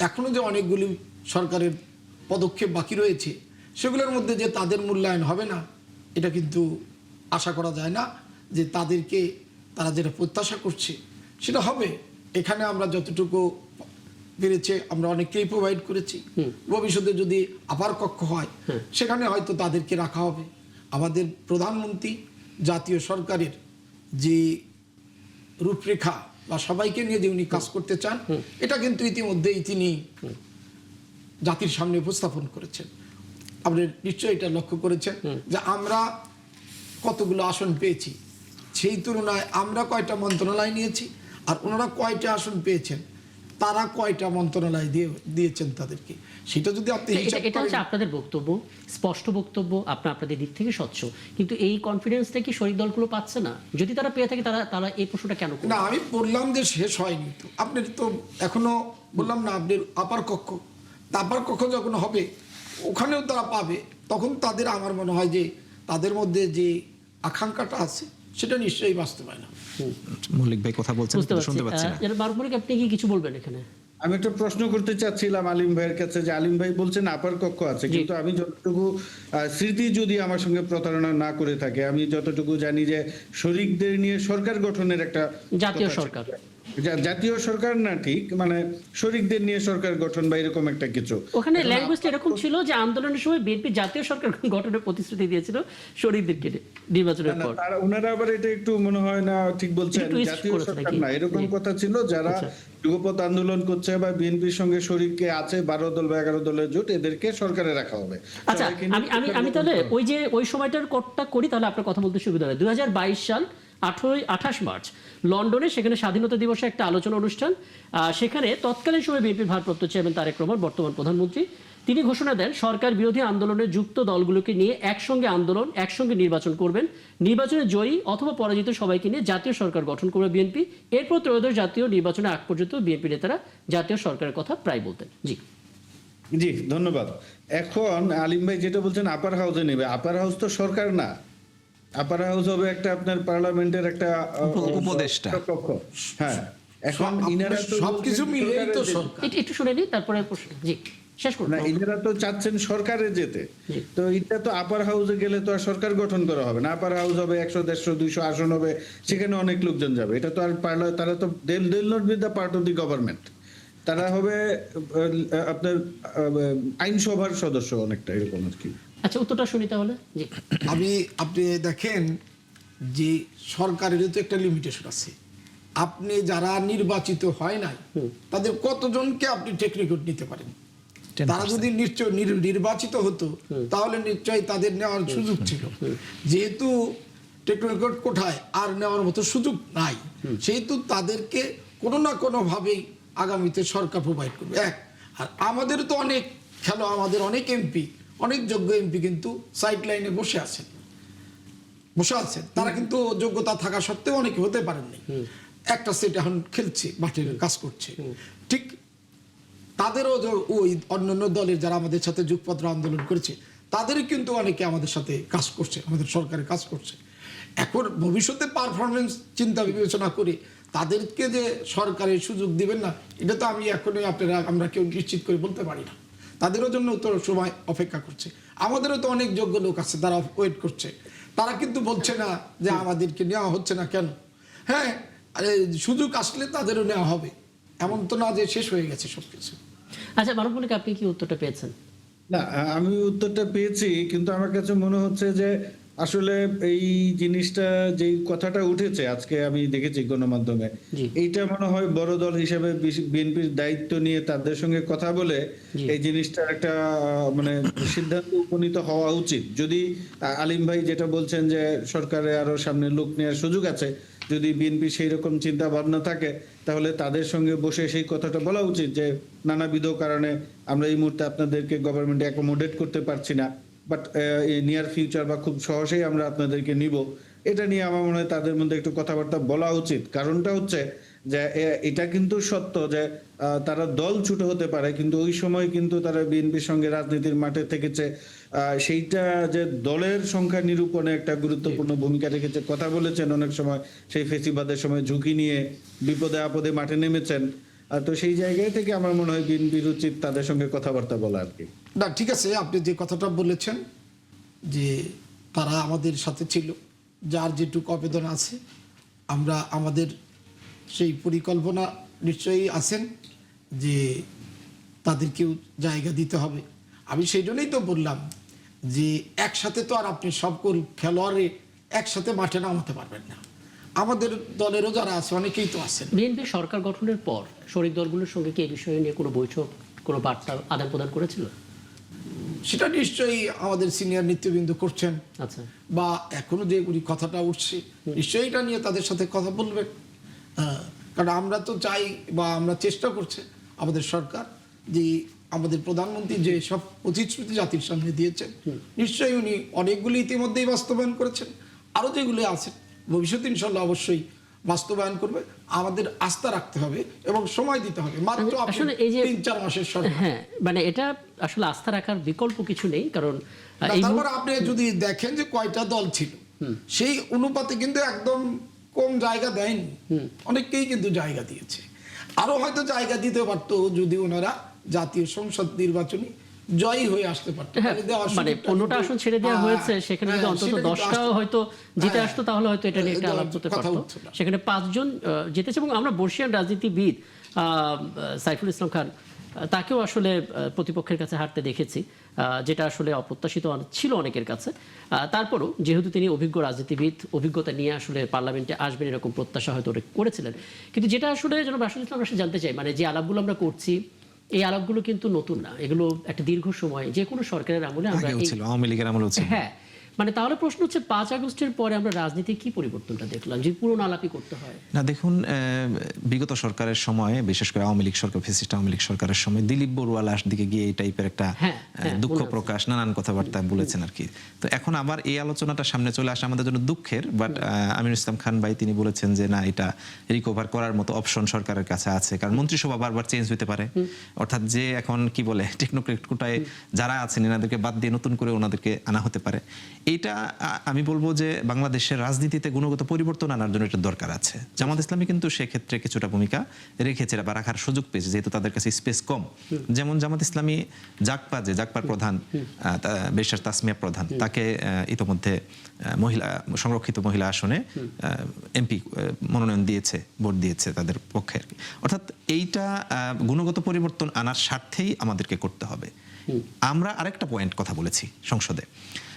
এখনো যে অনেকগুলি সরকারের পদক্ষেপ বাকি রয়েছে, সেগুলোর মধ্যে যে তাদের মূল্যায়ন হবে না, এটা কিন্তু আশা করা যায় না যে তাদেরকে তারা যেটা প্রত্যাশা করছে সেটা হবে। এখানে আমরা যতটুকু পেরেছে আমরা অনেককেই প্রোভাইড করেছি। ভবিষ্যতে যদি আপার কক্ষ হয় সেখানে হয়তো তাদেরকে রাখা হবে। আমাদের প্রধানমন্ত্রী জাতীয় সরকারের যে রূপরেখা বা সবাইকে নিয়ে যে উনি কাজ করতে চান, এটা কিন্তু ইতিমধ্যেই তিনি জাতির সামনে উপস্থাপন করেছেন। আপনি নিশ্চয়ই এটা লক্ষ্য করেছেন যে আমরা কতগুলো আসন পেয়েছি, সেই তুলনায় আমরা কয়টা মন্ত্রণালয় নিয়েছি, আর ওনারা কয়টা আসন পেয়েছেন, তারা কয়টা মন্ত্রণালয় দিয়েছেন তাদেরকে, সেটা যদি আপনি এটা হচ্ছে আপনাদের বক্তব্য, স্পষ্ট বক্তব্য, আপনাদের দিক থেকে স্বচ্ছ। কিন্তু এই কনফিডেন্সটা কি শরিক দলগুলো পাচ্ছে না? যদি তারা পেয়ে থাকে তারা এই প্রশ্নটা কেন করে না? আমি বললাম যে শেষ হয়নি তো, আপনার তো এখনো বললাম না, আপনার আপার কক্ষ, আপার কক্ষ যখন হবে ওখানেও তারা পাবে, তখন তাদের, আমার মনে হয় যে তাদের মধ্যে যে আকাঙ্ক্ষাটা আছে সেটা নিশ্চয়ই বাস্তবায়ন হবে। মল্লিক ভাই কথা বলছেন, শুনতে পাচ্ছি না। আপনি কি কিছু বলবেন এখানে? আমি একটা প্রশ্ন করতে চাচ্ছিলাম আলিম ভাইয়ের কাছে, যে আলিম ভাই বলছেন আপার কক্ষ আছে, জি। কিন্তু আমি যতটুকু স্মৃতি যদি আমার সঙ্গে প্রতারণা না করে থাকে, আমি যতটুকু জানি যে শরিকদের নিয়ে সরকার গঠনের একটা জাতীয় কথা ছিল। সরকার। জাতীয় সরকার না ঠিক, মানে শরিকদের নিয়ে সরকার গঠন বা এরকম একটা কিছু। ওখানে এখন ল্যাঙ্গুয়েজটা এরকম ছিল যে আন্দোলনের সময় বিএনপি জাতীয় সরকার গঠনের প্রতিশ্রুতি দিয়েছিল শরীরদেরকে নির্বাচনের না, পর। তারা ওনারা আবার এটা একটু মনে হয় না ঠিক বলছেন, একটু twist জাতীয় করেছে সরকার নাকি? না, এরকম জি। কথা ছিল যারা আচ্ছা। যুগপৎ আন্দোলন করছে বা বিএনপির সঙ্গে শরিকে আছে 12 দল বা 11 দলের জোট, এদেরকে সরকারে রাখা হবে। আচ্ছা, সবাইকে নিয়ে আমি সরকার আমি গঠন তাহলে করা হবে। ওই সময়টার কোডটা করি, তাহলে আপনার কথা বলতে সুবিধা হয়। 2022 সাল 28 মার্চ লন্ডনে সেখানে স্বাধীনতা দিবসে একটা আলোচনা অনুষ্ঠান। সেখানে তৎকালীন সময় বিএনপির ভারপ্রাপ্ত চেয়ারম্যান তারেক রহমান, বর্তমান প্রধানমন্ত্রী, তিনি ঘোষণা দেন সরকার বিরোধী আন্দোলনে যুক্ত দলগুলোকে নিয়ে একসঙ্গে আন্দোলন, একসঙ্গে নির্বাচন করবেন, নির্বাচনে জয়ী অথবা পরাজিত সবাইকে নিয়ে জাতীয় সরকার গঠন করবে বিএনপি। এরপর ত্রয়োদশ জাতীয় নির্বাচনের আগ পর্যন্ত বিএনপি নেতারা জাতীয় সরকারের কথা প্রায় বলতেন। জি, জি, ধন্যবাদ। এখন আলিম ভাই যেটা বলছেন আপার হাউসে নেবে, আপার হাউস তো সরকার না। আপার হাউস হবে একটা আপনার পার্লামেন্টের একটা উপদেষ্টা। কক্ষ। হ্যাঁ, এখন ইনারা তো সবকিছু বলছেন মিলেই তো সরকারে যেতে। সরকার। একটু শুনে নিই, তারপরে প্রশ্ন। জি, শেষ করুন। না, ইনারা তো চাচ্ছেন সরকারে যেতে। জি। তো এটা তো আপার হাউসে গেলে তো আর সরকার গঠন করা হবে না। আপার হাউস হবে 100, 150, 200 আসন হবে, সেখানে অনেক লোকজন যাবে। এটা তো আর তারা তো they'll not be the part of the government. তারা হবে আপনার আইনসভার সদস্য, অনেকটা এরকম আর কি। আচ্ছা, উত্তরটা শুনি তাহলে। জি, আপনি দেখেন যে সরকারেরও তো একটা লিমিটেশন আছে। আপনি যারা নির্বাচিত হয় নাই তাদের কতজনকে আপনি টেকনিক্যাল নিতে পারেন? তারা যদি নিশ্চয় নির্বাচিত হতো তাহলে নিশ্চয়ই তাদের নেওয়ার সুযোগ ছিল। যেহেতু টেকনিক্যাল কোঠায় আর নেওয়ার মতো সুযোগ নাই, সেহেতু তাদেরকে কোনো না কোনো ভাবেই আগামীতে সরকার প্রোভাইড করবে। আর আমাদের তো অনেক খেলো, আমাদের অনেক এমপি, অনেক যোগ্য এমপি কিন্তু সাইড লাইনে বসে আছেন। তারা কিন্তু যোগ্যতা থাকা সত্ত্বেও অনেকে হতে পারেননি। একটা সেট এখন খেলছে, মাঠের কাজ করছে। ঠিক তাদেরও ওই অন্যান্য দলের যারা আমাদের সাথে যুগপত্র আন্দোলন করেছে, তাদেরও কিন্তু অনেকে আমাদের সাথে কাজ করছে, আমাদের সরকারে কাজ করছে। এখন ভবিষ্যতে পারফরমেন্স চিন্তা বিবেচনা করে তাদেরকে যে সরকারের সুযোগ দিবেন না, এটা তো আমি এখনই আমরা কেউ নিশ্চিত করে বলতে পারি না। তাদেরও জন্য তো সময় অপেক্ষা করছে। আমাদেরও তো অনেক যোগ্য লোক আছে, তারা ওয়েট করছে। তারা কিন্তু বলছে না যে আমাদেরকে নেওয়া হচ্ছে না কেন। হ্যাঁ, সুযোগ আসলে তাদেরও নেওয়া হবে, এমন তো না যে শেষ হয়ে গেছে সবকিছু। আচ্ছা, মানব মল্লিক, আপনি কি উত্তরটা পেয়েছেন? না, আমি উত্তরটা পেয়েছি, কিন্তু আমার কাছে মনে হচ্ছে যে আসলে এই জিনিসটা, যেই কথাটা উঠেছে আজকে আমি দেখেছি গণমাধ্যমে, জি। এইটা মনে হয় বড় দল হিসেবে বিএনপির দায়িত্ব নিয়ে তাদের সঙ্গে কথা বলে জি। এই জিনিসটা একটা মানে সিদ্ধান্ত উপনীত হওয়া উচিত। যদি আলিম ভাই যেটা বলছেন যে সরকারে আরো সামনে লোক নেওয়ার সুযোগ আছে, যদি বিএনপি সেই রকম চিন্তা ভাবনা থাকে, তাহলে তাদের সঙ্গে বসে সেই কথাটা বলা উচিত যে নানাবিধ কারণে আমরা এই মুহূর্তে আপনাদেরকে গভর্নমেন্টে অ্যাকোমোডেট করতে পারছি না, বাট নিয়ার ফিউচার বা খুব সহজেই আমরা আপনাদেরকে নিব। এটা নিয়ে আমার মনে হয় তাদের মধ্যে একটু কথাবার্তা বলা উচিত। কারণটা হচ্ছে যে এটা কিন্তু সত্য যে তারা দল ছোট হতে পারে, কিন্তু ওই সময় কিন্তু তারা বিএনপির সঙ্গে রাজনীতির মাঠে থেকেছে। সেইটা যে দলের সংখ্যা নিরূপণে একটা গুরুত্বপূর্ণ ভূমিকা রেখেছে। কথা বলেছেন অনেক সময়, সেই ফেসিবাদের সময় ঝুঁকি নিয়ে বিপদে আপদে মাঠে নেমেছেন। তো সেই জায়গায় থেকে আমার মনে হয় বিএনপির উচিত তাদের সঙ্গে কথাবার্তা বলা আর কি। না, ঠিক আছে, আপনি যে কথাটা বলেছেন যে তারা আমাদের সাথে ছিল, যার যেটুকু আবেদন আছে, আমরা আমাদের সেই পরিকল্পনা নিশ্চয়ই আছেন যে তাদেরকেও জায়গা দিতে হবে। আমি সেই জন্যই তো বললাম যে একসাথে তো আর আপনি সকল খেলোয়াড়ে একসাথে মাঠে নামাতে পারবেন না। আমাদের দলেরও যারা আছে অনেকেই তো আছেন। বিএনপি সরকার গঠনের পর শরিক দলগুলোর সঙ্গে কি এই বিষয়ে নিয়ে কোনো বৈঠক, কোনো বার্তা আদান প্রদান করেছিল? সেটা নিশ্চয়ই আমাদের সিনিয়র নেতৃবৃন্দ করছেন, আচ্ছা, বা এখনো যে কথাটা উঠছে নিশ্চয়ই এটা নিয়ে তাদের সাথে কথা বলবেন। কারণ আমরা তো চাই বা আমরা চেষ্টা করছি আমাদের সরকার যে আমাদের প্রধানমন্ত্রী যে সব প্রতিশ্রুতি জাতির সামনে দিয়েছেন, নিশ্চয়ই উনি অনেকগুলি ইতিমধ্যেই বাস্তবায়ন করেছেন, আরো যেগুলো আছে ভবিষ্যতে ইনশাল্লাহ অবশ্যই বাস্তবায়ন করবে। আমাদের আস্থা রাখতে হবে এবং সময় দিতে হবে। মাত্র আসলে এই যে 3-4 মাসের সরকার। হ্যাঁ, মানে এটা আসলে আস্থা রাখার বিকল্প কিছু নেই, কারণ এই তারপর আপনি যদি দেখেন যে কয়টা দল ছিল, সেই অনুপাতে কিন্তু একদম কম জায়গা দেয়নি, অনেককেই কিন্তু জায়গা দিয়েছে। আরো হয়তো জায়গা দিতে পারতো যদি ওনারা জাতীয় সংসদ নির্বাচনে জয়ী হয়ে আসতে পারতো। হ্যাঁ, তাহলে দেওয়ার মানে সুযোগটা 15টা কিন্তু- আসন ছেড়ে দেওয়া হ্যাঁ, হয়েছে, সেখানে যদি হ্যাঁ, অন্তত সেটা কিন্তু 10টাও হয়তো জিতে আসতো, তাহলে হয়তো এটা নিয়ে একটা আলাপ করতে কথা পারতো। উঠছে না। সেখানে 5 জন জিতেছে, এবং আমরা বর্ষিয়ান রাজনীতিবিদ সাইফুল ইসলাম খান তাকেও আসলে প্রতিপক্ষের কাছে হারতে দেখেছি, যেটা আসলে অপ্রত্যাশিত ছিল অনেকের কাছে। তারপরও যেহেতু তিনি অভিজ্ঞ রাজনীতিবিদ, অভিজ্ঞতা নিয়ে আসলে পার্লামেন্টে আসবেন এরকম প্রত্যাশা হয়তো ওরা করেছিলেন। কিন্তু যেটা আসলে যেন রাশিদুল ইসলাম আমরা জানতে চাই, মানে যে আলাপগুলো আমরা করছি, এই আলাপগুলো কিন্তু নতুন না, এগুলো একটা দীর্ঘ সময় যে কোনো সরকারের আমলে আমরা আগেও ছিল, আওয়ামী লীগের আমলেও ছিল। হ্যাঁ, মানে তাহলে প্রশ্ন হচ্ছে 5 আগস্টের পরে আমরা রাজনীতির কি পরিবর্তনটা দেখলাম যে পুরনো আলাপই করতে হয়? না দেখুন, বিগত সরকারের সময়, বিশেষ করে আওয়ামী লীগ সরকার, ফ্যাসিস্ট আওয়ামী লীগ সরকারের সময় দিলীপ বড়ুয়া লাস্ট দিকে গিয়ে এই টাইপের একটা দুঃখ প্রকাশ, নানান কথাবার্তা বলেছেন আর কি। তো এখন আবার এই আলোচনাটা সামনে চলে আসে আমাদের জন্য দুঃখের, বাট আমিনুল ইসলাম খান ভাই তিনি বলেছেন যে না, এটা রিকভার করার মতো অপশন সরকারের কাছে আছে, কারণ মন্ত্রিসভা বারবার চেঞ্জ হতে পারে। অর্থাৎ যে এখন কি বলে টেকনোক্রেট কোটায় যারা আছেন এনাদেরকে বাদ দিয়ে নতুন করে ওনাদেরকে আনা হতে পারে। এইটা আমি বলবো যে বাংলাদেশের রাজনীতিতে গুণগত পরিবর্তন আনার জন্য এটা দরকার আছে। জামাত ইসলামী কিন্তু সেক্ষেত্রে কিছুটা ভূমিকা রেখেছে বা রাখার সুযোগ পেয়েছে, যেহেতু তাদের কাছে স্পেস কম। যেমন জামাত ইসলামী জাকপার প্রধান বেশার তাসমিয়া প্রধান, তাকে ইতোমধ্যে মহিলা সংরক্ষিত মহিলা আসনে এমপি মনোনয়ন দিয়েছে, ভোট দিয়েছে তাদের পক্ষে আর কি। অর্থাৎ এইটা গুণগত পরিবর্তন আনার স্বার্থেই আমাদেরকে করতে হবে। আমরা আরেকটা পয়েন্ট কথা বলেছি সংসদে,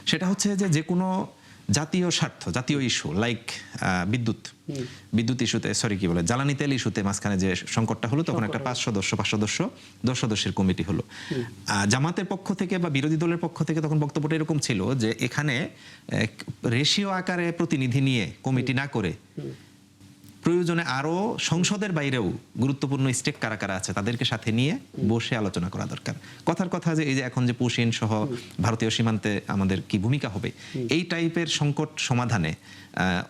সেটা হচ্ছে যে কোনো জাতীয় স্বার্থ, জাতীয় ইস্যু লাইক বিদ্যুৎ ইস্যুতে, জ্বালানি তেল ইস্যুতে মাঝখানে যে সংকটটা হলো, তখন একটা 5 সদস্যের কমিটি হলো। জামাতের পক্ষ থেকে বা বিরোধী দলের পক্ষ থেকে তখন বক্তব্যটা এরকম ছিল যে এখানে রেশিও আকারে প্রতিনিধি নিয়ে কমিটি না করে প্রয়োজনে আরো সংসদের বাইরেও গুরুত্বপূর্ণ স্টেক কারা কারা আছে তাদেরকে সাথে নিয়ে বসে আলোচনা করা দরকার। কথার কথা যে এই যে এখন যে পুশিন সহ ভারতীয় সীমান্তে আমাদের কি ভূমিকা হবে, এই টাইপের সংকট সমাধানে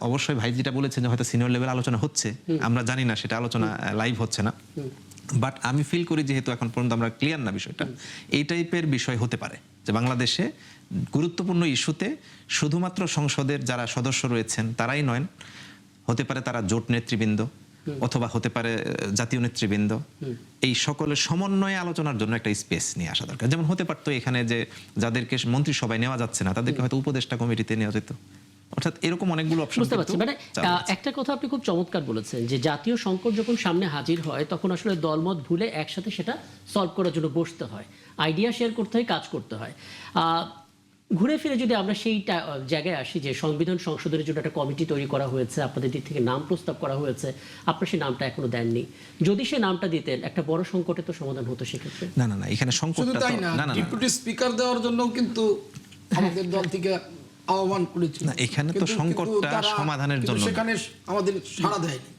অবশ্যই ভাই যেটা বলেছেন যে হয়তো সিনিয়র লেভেল আলোচনা হচ্ছে, আমরা জানি না, সেটা আলোচনা লাইভ হচ্ছে না, বাট আমি ফিল করি যেহেতু এখন পর্যন্ত আমরা ক্লিয়ার না বিষয়টা, এই টাইপের বিষয় হতে পারে যে বাংলাদেশে গুরুত্বপূর্ণ ইস্যুতে শুধুমাত্র সংসদের যারা সদস্য রয়েছেন তারাই নয়, হতে পারে তারা জোট নেতৃবৃন্দ অথবা হতে পারে জাতীয় নেতৃবৃন্দ, এই সকলের সমন্বয়ে আলোচনার জন্য একটা স্পেস নিয়ে আসা দরকার। যেমন হতে পারতো এখানে যে যাদেরকে মন্ত্রিসভায় নেওয়া যাচ্ছে না তাদেরকে হয়তো উপদেষ্টা কমিটিতে নেওয়া যেত। অর্থাৎ এরকম অনেকগুলো অপশন বুঝতে পারছি। মানে একটা কথা আপনি খুব চমৎকার বলেছেন যে জাতীয় সংকট যখন সামনে হাজির হয় তখন আসলে দলমত ভুলে একসাথে সেটা সলভ করার জন্য বসতে হয়, আইডিয়া শেয়ার করতে হয়, কাজ করতে হয়। ঘুরে ফিরে যদি আমরা সেই জায়গায় আসি যে সংবিধান সংশোধনের জন্য একটা কমিটি তৈরি করা হয়েছে, আপনাদের দিক থেকে নাম প্রস্তাব করা হয়েছে, আপনার সেই নামটা এখনো দেননি। যদি সেই নামটা দিতেন একটা বড় সংকটের তো সমাধান হতো সেক্ষেত্রে। না, এখানে সংকটটা তাই না, ডেপুটি স্পিকার দেওয়ার জন্য কিন্তু আমাদের দল থেকে আহ্বান করেছিল। না, এখানে তো সংকটটা সমাধানের জন্য, সেখানে আমাদের সাড়া দেয়নি।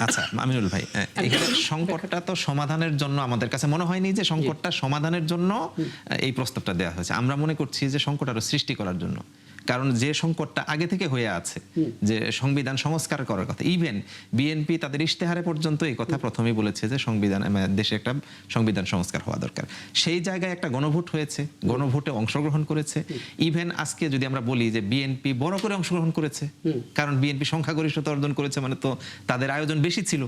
আচ্ছা আমিনুল ভাই, এখানে সংকটটা তো সমাধানের জন্য আমাদের কাছে মনে হয়নি যে সংকটটা সমাধানের জন্য এই প্রস্তাবটা দেওয়া হয়েছে। আমরা মনে করছি যে সংকট আরো সৃষ্টি করার জন্য, কারণ যে সংকটটা আগে থেকে হয়ে আছে যে সংবিধান সংস্কার করার কথা, ইভেন বিএনপি তাদের ইশতেহারে পর্যন্ত এই কথা প্রথমেই বলেছে যে সংবিধান, দেশে একটা সংবিধান সংস্কার হওয়া দরকার। সেই জায়গায় একটা গণভোট হয়েছে, গণভোটে অংশগ্রহণ করেছে। ইভেন আজকে যদি আমরা বলি যে বিএনপি বড় করে অংশগ্রহণ করেছে, কারণ বিএনপি সংখ্যাগরিষ্ঠতা অর্জন করেছে, মানে তো তাদের আয়োজন বেশি ছিল।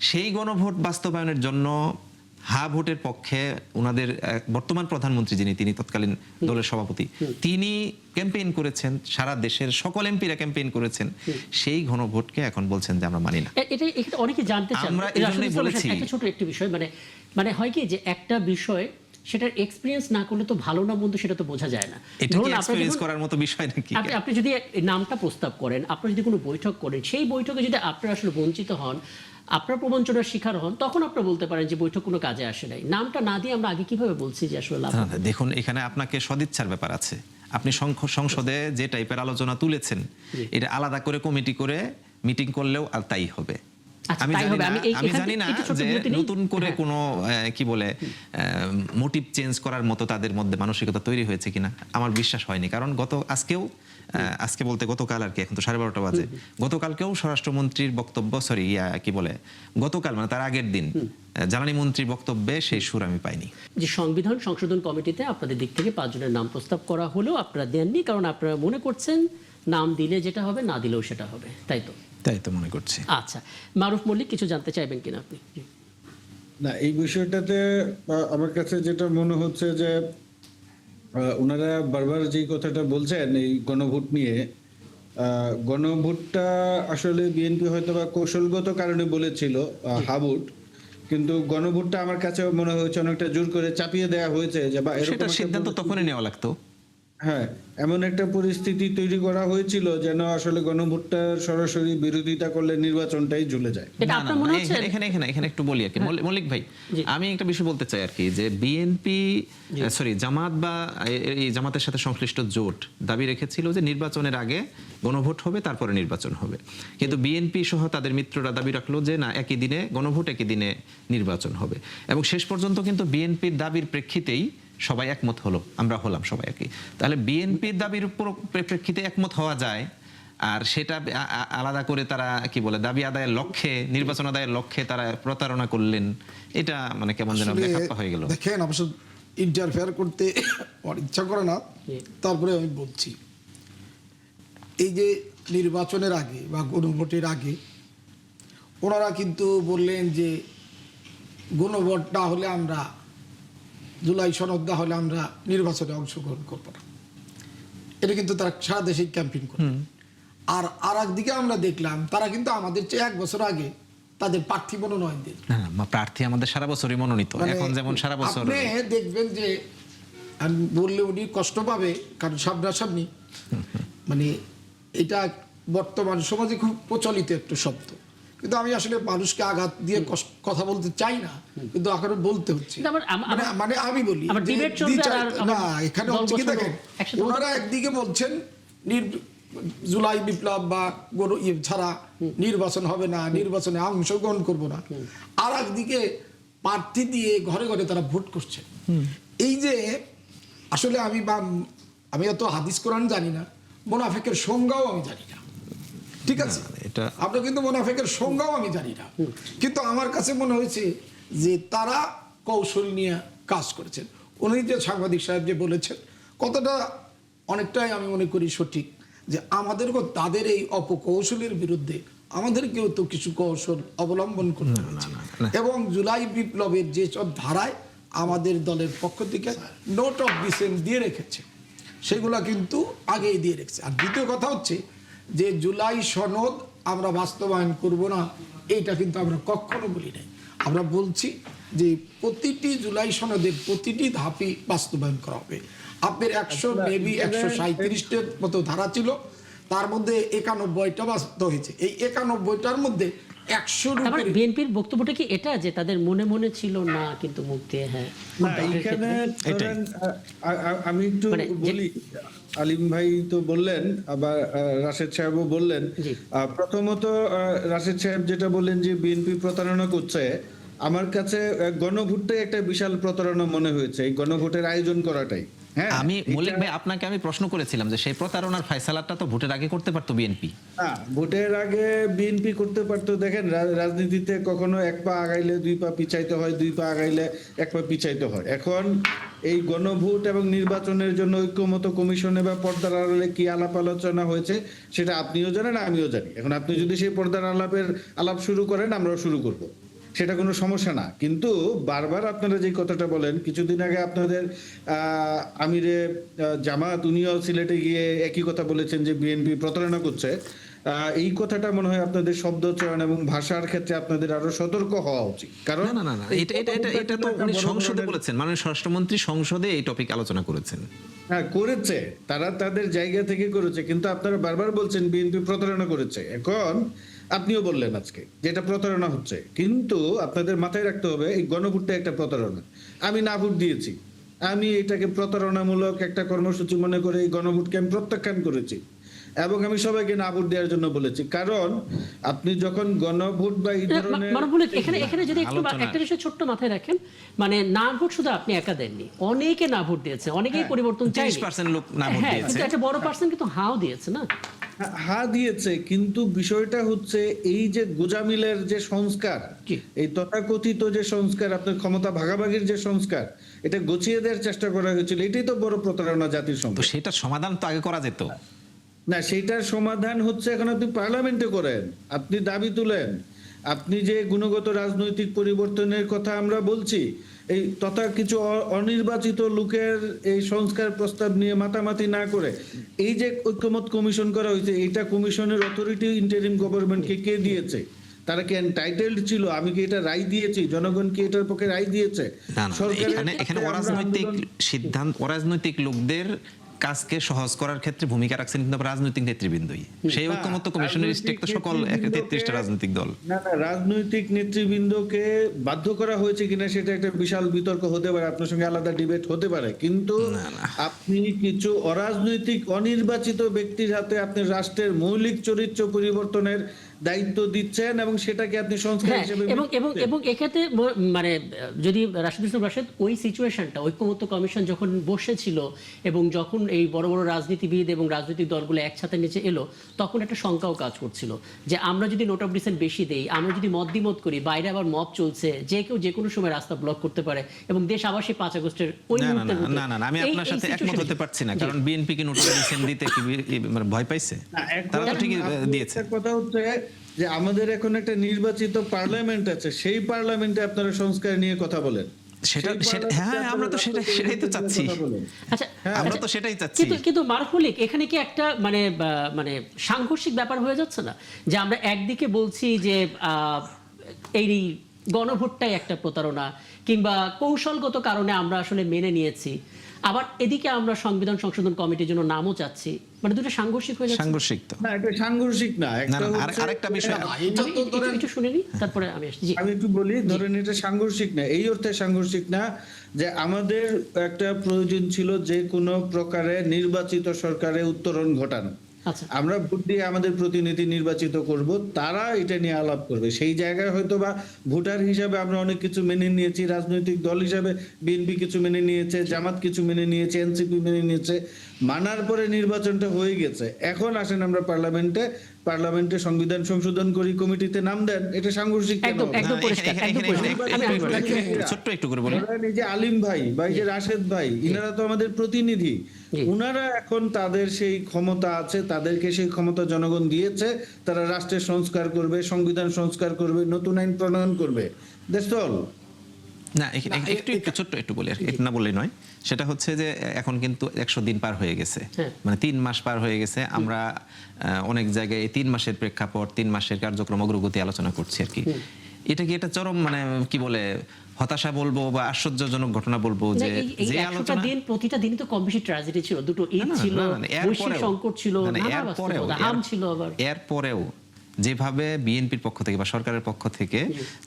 সেই গণভোট বাস্তবায়নের জন্য ভোটের পক্ষে ওনাদের বর্তমান প্রধানমন্ত্রী যিনি, তিনি তৎকালীন দলের সভাপতি, তিনি ক্যাম্পেইন করেছেন, সারা দেশের সকল এমপিরা ক্যাম্পেইন করেছেন। সেই গণভোটকে এখন বলছেন যে আমরা মানি না। এটা অনেকে জানতে চান, আমরা এজন্যই বলেছি একটা ছোট একটি বিষয়, মানে হয় কি যে একটা বিষয় সেটার এক্সপেরিয়েন্স না করলে তো ভালো না মন্দ সেটা তো বোঝা যায় না। এটা কি এক্সপেরিয়েন্স করার মতো বিষয় নাকি? আপনি যদি নামটা প্রস্তাব করেন, আপনারা যদি কোনো বৈঠক করেন, সেই বৈঠকে যদি আপনারা আসলে বঞ্চিত হন, আপনার প্রবঞ্চনার শিকার হন, তখন আপনারা বলতে পারেন যে বৈঠক কোনো কাজে আসে নাই। নামটা না দিয়ে আমরা আগে কিভাবে বলছি যে আসলে লাভ? দেখুন, এখানে আপনাকে সদিচ্ছার ব্যাপার আছে। আপনি সংসদে যে টাইপের আলোচনা তুলেছেন, এটা আলাদা করে কমিটি করে মিটিং করলেও আর তাই হবে। আমি জানি না যে নতুন করে কোনো কি বলে মোটিভ চেঞ্জ করার মতো তাদের মধ্যে মানসিকতা তৈরি হয়েছে কিনা আমার বিশ্বাস হয়নি। কারণ আজকে বলতে গতকাল আর কি, এখন তো 12:30 বাজে, গতকালকেও স্বরাষ্ট্রমন্ত্রীর বক্তব্য, গতকাল মানে তার আগের দিন জ্বালানি মন্ত্রীর বক্তব্যে সেই সুর আমি পাইনি। যে সংবিধান সংশোধন কমিটিতে আপনাদের দিক থেকে 5 জনের নাম প্রস্তাব করা হলেও আপনারা দেননি, কারণ আপনারা মনে করছেন নাম দিলে যেটা হবে, না দিলেও সেটা হবে, তাই তো মনে করছি। আচ্ছা, মারুফ মল্লিক কিছু জানতে চাইবেন কিনা আপনি? না, এই বিষয়টাতে আমার কাছে যেটা মনে হচ্ছে যে ওনারা বারবার যেই কথাটা বলছেন এই গণভোট নিয়ে, গণভোটটা আসলে বিএনপি হয়তো বা কৌশলগত কারণে বলেছিল হাবুট, কিন্তু গণভোটটা আমার কাছে মনে হয়েছে অনেকটা জোর করে চাপিয়ে দেওয়া হয়েছে যে বা এরকম সেটা একটা সিদ্ধান্ত পরিস্থিতি- তখনই নেওয়া লাগতো। হ্যাঁ, এমন একটা পরিস্থিতি তৈরি করা হয়েছিল যেন আসলে গণভোটটা সরাসরি বিরোধিতা করলে নির্বাচনটাই ঝুলে যায়। এটা না, না, আপনার না, মনে হচ্ছে এখানে একটু বলি আর কি মল্লিক ভাই, জি। আমি একটা বিষয় বলতে চাই আর কি যে বিএনপি সরি জামাত বা এই জামাতের সাথে সংশ্লিষ্ট জোট দাবি রেখেছিল যে নির্বাচনের আগে গণভোট হবে, তারপরে নির্বাচন হবে, কিন্তু বিএনপি সহ তাদের মিত্ররা দাবি রাখলো যে না, একই দিনে গণভোট, একই দিনে নির্বাচন হবে, এবং শেষ পর্যন্ত কিন্তু বিএনপির দাবির প্রেক্ষিতেই সবাই একমত হলো, আমরা হলাম সবাই আর কি। তাহলে বিএনপির দাবির উপর প্রেক্ষিতে একমত হওয়া যায়, আর সেটা আলাদা করে তারা কি বলে দাবি আদায়ের লক্ষ্যে, নির্বাচন আদায়ের লক্ষ্যে তারা প্রতারণা করলেন, এটা মানে কেমন যেন আসলে বেখাপ্পা হয়ে গেল। দেখেন, অবশ্য ইন্টারফেয়ার করতে আমার ইচ্ছা করে না, তারপরে আমি বলছি, এই যে নির্বাচনের আগে বা গণভোটের আগে ওনারা কিন্তু বললেন যে গণভোট না হলে আমরা, জুলাই সনদ না হলে আমরা নির্বাচনে অংশগ্রহণ করব না। এটা কিন্তু তারা সারা দেশে ক্যাম্পেইন করে। আর একদিকে আমরা দেখলাম তারা কিন্তু আমাদের চেয়ে 1 বছর আগে তাদের প্রার্থী মনোনয়ন দিল। না না, প্রার্থী আমাদের সারা বছরই মনোনীত, মানে এখন যেমন সারা বছর। আপনি দেখবেন যে আমি বললে উনি কষ্ট পাবে, কারণ সামনাসামনি মানে এটা বর্তমান সমাজে খুব প্রচলিত একটা শব্দ, কিন্তু আমি আসলে মানুষকে আঘাত দিয়ে কথা বলতে চাই না, কিন্তু এখন বলতে হচ্ছে। কিন্তু মানে আমি বলি আবার যে debate চলবে আর না, আবার এখানে দল হচ্ছে কি বসানো দেখেন, একসাথে ওনারা একদিকে বলছেন জুলাই বিপ্লব বা ছাড়া নির্বাচন হবে না, নির্বাচনে অংশগ্রহণ করব না, আর একদিকে প্রার্থী দিয়ে ঘরে ঘরে তারা ভোট করছে। এই যে আসলে আমি অত হাদিস কোরআন জানি না, মুনাফিকের সংজ্ঞাও আমি জানি না, ঠিক আছে, এটা আমরা কিন্তু মুনাফিকের সংজ্ঞাও আমি জানি না, কিন্তু আমার কাছে মনে হয়েছে যে তারা কৌশল নিয়ে কাজ করেছেন। উনি যে সাংবাদিক সাহেব যে বলেছেন কতটা অনেকটাই আমি মনে করি সঠিক, যে আমাদেরকেও তাদের এই অপকৌশলের বিরুদ্ধে আমাদেরকেও তো কিছু কৌশল অবলম্বন করতে হচ্ছে, এবং জুলাই বিপ্লবের যে সব ধারায় আমাদের দলের পক্ষ থেকে নোট অফ ডিসেন্ট দিয়ে রেখেছে সেগুলা কিন্তু আগেই দিয়ে রেখেছে। আর দ্বিতীয় কথা হচ্ছে যে জুলাই সনদ আমরা বাস্তবায়ন করব না, এইটা কিন্তু আমরা কখনো বলি নাই। আমরা বলছি যে প্রতিটি জুলাই সনদের প্রতিটি ধাপই বাস্তবায়ন করা হবে। আপনার 137টার মতো ধারা ছিল, তার মধ্যে 91টা বাস্তব হয়েছে। এই 91টার মধ্যে 100-র তারপরে উপরে বিএনপির বক্তব্যটা কি এটা যে তাদের মনে মনে ছিল না, কিন্তু মুখ দিয়ে হ্যাঁ? না, এইখানে ধরেন, আমি একটু মানে বলি, আলিম ভাই তো বললেন, আবার রাশেদ সাহেবও বললেন। জি। প্রথমত রাশেদ সাহেব যেটা বললেন যে বিএনপি প্রতারণা করছে, আমার কাছে গণভোটটাই একটা বিশাল প্রতারণা মনে হয়েছে, এই গণভোটের আয়োজন করাটাই। হ্যাঁ, আমি মল্লিক ভাই আপনাকে আমি প্রশ্ন করেছিলাম যে সেই প্রতারণার ফয়সালাটা তো ভোটের আগে করতে পারতো বিএনপি। হ্যাঁ, ভোটের আগে বিএনপি করতে পারতো। দেখেন, রাজনীতিতে কখনো 1 পা আগাইলে 2 পা পিছাইতে হয়, 2 পা আগাইলে 1 পা পিছাইতে হয়। এখন এই গণভোট এবং নির্বাচনের জন্য ঐক্যমত কমিশনে বা পর্দার আড়ালে কি আলাপ আলোচনা হয়েছে সেটা আপনিও জানেন, আমিও জানি। এখন আপনি যদি সেই পর্দার আলাপ শুরু করেন, আমরাও শুরু করব, সেটা কোনো সমস্যা না। কিন্তু বারবার আপনারা যে কথাটা বলেন, কিছুদিন আগে আপনাদের আমিরে জামাত উনিও সিলেটে গিয়ে একই কথা বলেছেন যে বিএনপি প্রতারণা করছে। এই কথাটা মনে হয় আপনাদের শব্দ চয়ন এবং ভাষার ক্ষেত্রে আপনাদের আরো সতর্ক হওয়া উচিত, কারণ না না না, এটা তো উনি সংসদে বলেছেন, মাননীয় স্বরাষ্ট্রমন্ত্রী সংসদে এই টপিক আলোচনা করেছেন। হ্যাঁ, করেছে, তারা তাদের জায়গা থেকে করেছে, কিন্তু আপনারা বারবার বলছেন বিএনপি প্রতারণা করেছে। এখন আপনিও বললেন আজকে যেটা প্রতারণা হচ্ছে, কিন্তু আপনাদের মাথায় রাখতে হবে এই গণভোটটা একটা প্রতারণা। আমি না ভোট দিয়েছি, আমি এটাকে প্রতারণামূলক একটা কর্মসূচি মনে করে এই গণভোটকে আমি প্রত্যাখ্যান করেছি, এবং আমি সবাইকে না ভোট দেওয়ার জন্য বলেছি। কারণ আপনি যখন গণভোট বা এই ধরনের এখানে যদি একটু একটা বিষয় ছোট্ট মাথায় রাখেন, মানে না ভোট শুধু আপনি একা দেননি, অনেকে না ভোট দিয়েছে, অনেকেই পরিবর্তন চায়, 30% লোক না ভোট দিয়েছে, কিন্তু একটা বড় পার্সেন্ট কিন্তু হাও দিয়েছে না। হ্যাঁ দিয়েছে, কিন্তু বিষয়টা হচ্ছে এই যে গোজামিলের যে সংস্কার, জি। এই তথাকথিত যে সংস্কার, আপনার ক্ষমতা ভাগাভাগির যে সংস্কার, এটা গুছিয়ে দেওয়ার চেষ্টা করা হয়েছিল, এটাই তো বড় প্রতারণা জাতির তো সঙ্গে। সেটার সমাধান তো আগে করা যেত। না, সেইটার সমাধান হচ্ছে এখন আপনি পার্লামেন্টে করেন, আপনি দাবি তুলেন, আপনি যে গুণগত রাজনৈতিক পরিবর্তনের কথা আমরা বলছি, এই তথা কিছু অনির্বাচিত লোকের এই সংস্কার প্রস্তাব নিয়ে মাতামাতি না করে এই যে ঐক্যমত কমিশন করা হয়েছে, এটা কমিশনের অথরিটি ইন্টারিম গভর্নমেন্টকে কে দিয়েছে? তারা কি এনটাইটেলড ছিল? আমি কি এটা রায় দিয়েছি? জনগণ কি এটার পক্ষে রায় দিয়েছে? না, না, এখানে অরাজনৈতিক সিদ্ধান্ত, অরাজনৈতিক লোকদের কাজকে সহজ করার ক্ষেত্রে ভূমিকা রাখছেন কিন্তু রাজনৈতিক নেতৃবৃন্দই। সেই ঐক্যমত্য কমিশনের স্টেক তো সকল 33টা রাজনৈতিক দল। না, রাজনৈতিক নেতৃবৃন্দকে বাধ্য করা হয়েছে কিনা সেটা একটা বিশাল বিতর্ক হতে পারে, আপনার সঙ্গে আলাদা ডিবেট হতে পারে, কিন্তু আপনি কিছু অরাজনৈতিক অনির্বাচিত ব্যক্তির হাতে আপনি রাষ্ট্রের মৌলিক চরিত্র পরিবর্তনের দায়িত্ব দিচ্ছেন এবং সেটাকে আপনি সংস্কার হিসেবে এবং এক্ষেত্রে মানে যদি রাশিদুল ইসলাম রাশেদ ওই সিচুয়েশনটা ঐক্যমত্য কমিশন যখন বসেছিল এবং যখন এই বড় বড় রাজনীতিবিদ এবং রাজনৈতিক দলগুলো একসাথে নিচে এলো, তখন একটা শঙ্কাও কাজ করছিল যে আমরা যদি নোট অফ ডিসেন্ট বেশি দেই, আমরা যদি মত দ্বিমত করি, বাইরে আবার মব চলছে, যে কেউ যে কোনো সময় রাস্তা ব্লক করতে পারে এবং দেশ আবার সেই 5 আগস্টের ওই মুহূর্তে। না, আমি আপনার সাথে একমত হতে পারছি না, কারণ বিএনপি কি নোট অফ ডিসেন্ট দিতে কি ভয় পাইছে? তারা তো ঠিকই দিয়েছে। কথা হচ্ছে যে আমাদের এখন একটা নির্বাচিত পার্লামেন্ট আছে, সেই পার্লামেন্টে আপনারা সংস্কার নিয়ে কথা বলেন। হ্যাঁ, আমরা তো সেটাই তো চাচ্ছি। আচ্ছা, আমরা তো সেটাই চাচ্ছি। কিন্তু মারফুলিক এখানে কি একটা মানে সাংঘর্ষিক ব্যাপার হয়ে যাচ্ছে না যে আমরা একদিকে বলছি যে এই গণভোটটাই একটা প্রতারণা কিংবা কৌশলগত কারণে আমরা আসলে মেনে নিয়েছি, আবার এদিকে আমরা সংবিধান সংশোধন কমিটির জন্য নামও চাচ্ছি, মানে দুটো সাংঘর্ষিক হয়ে যাচ্ছে। সাংঘর্ষিক তো না, এটা সাংঘর্ষিক না। আরেকটা বিষয় একটু শুনে নিই, তারপরে আমি আসছি। আমি একটু বলি, ধরেন এটা সাংঘর্ষিক না, এই অর্থে সাংঘর্ষিক না যে আমাদের একটা প্রয়োজন ছিল যে কোনো প্রকারে নির্বাচিত সরকারে উত্তরণ ঘটানো। আচ্ছা, আমরা ভোট দিয়ে আমাদের প্রতিনিধি নির্বাচিত করব, তারা এটা নিয়ে আলাপ করবে। সেই জায়গায় হয়তো বা ভোটার হিসাবে আমরা অনেক কিছু মেনে নিয়েছি, রাজনৈতিক দল হিসাবে বিএনপি কিছু মেনে নিয়েছে, জামাত কিছু মেনে নিয়েছে, এনসিপি মেনে নিয়েছে, মানার পরে নির্বাচনটা হয়ে গেছে। এখন আসেন আমরা পার্লামেন্টে সংবিধান সংশোধন করি, কমিটিতে নাম দেন, এটা সাংঘর্ষিক কেন? ছোট্ট একটু করে বলি, এই যে আলিম ভাই বা এই যে রাশেদ ভাই, ইনারা তো আমাদের প্রতিনিধি, উনারা এখন তাদের সেই ক্ষমতা আছে, তাদেরকে সেই ক্ষমতা জনগণ দিয়েছে, তারা রাষ্ট্রের সংস্কার করবে, সংবিধান সংস্কার করবে, নতুন আইন প্রণয়ন করবে। That's all. না, একটু ছোট্ট একটু বলি, আর এটা না বললেই নয়। সেটা হচ্ছে যে এখন কিন্তু 100 দিন পার হয়ে গেছে, মানে 3 মাস পার হয়ে গেছে। আমরা অনেক জায়গায় 3 মাসের প্রেক্ষাপট, 3 মাসের কার্যক্রম অগ্রগতি আলোচনা করছি আর কি। এটা কি এটা চরম মানে কি বলে হতাশা বলবো বা আশ্চর্যজনক ঘটনা বলবো যে আলোচনা দিন, প্রতিটা দিনই তো কম বেশি ট্র্যাজেডি ছিল, দুটো ঈদ ছিল, বৈশ্বিক সংকট ছিল, এরপরেও যেভাবে বিএনপির পক্ষ থেকে বা সরকারের পক্ষ থেকে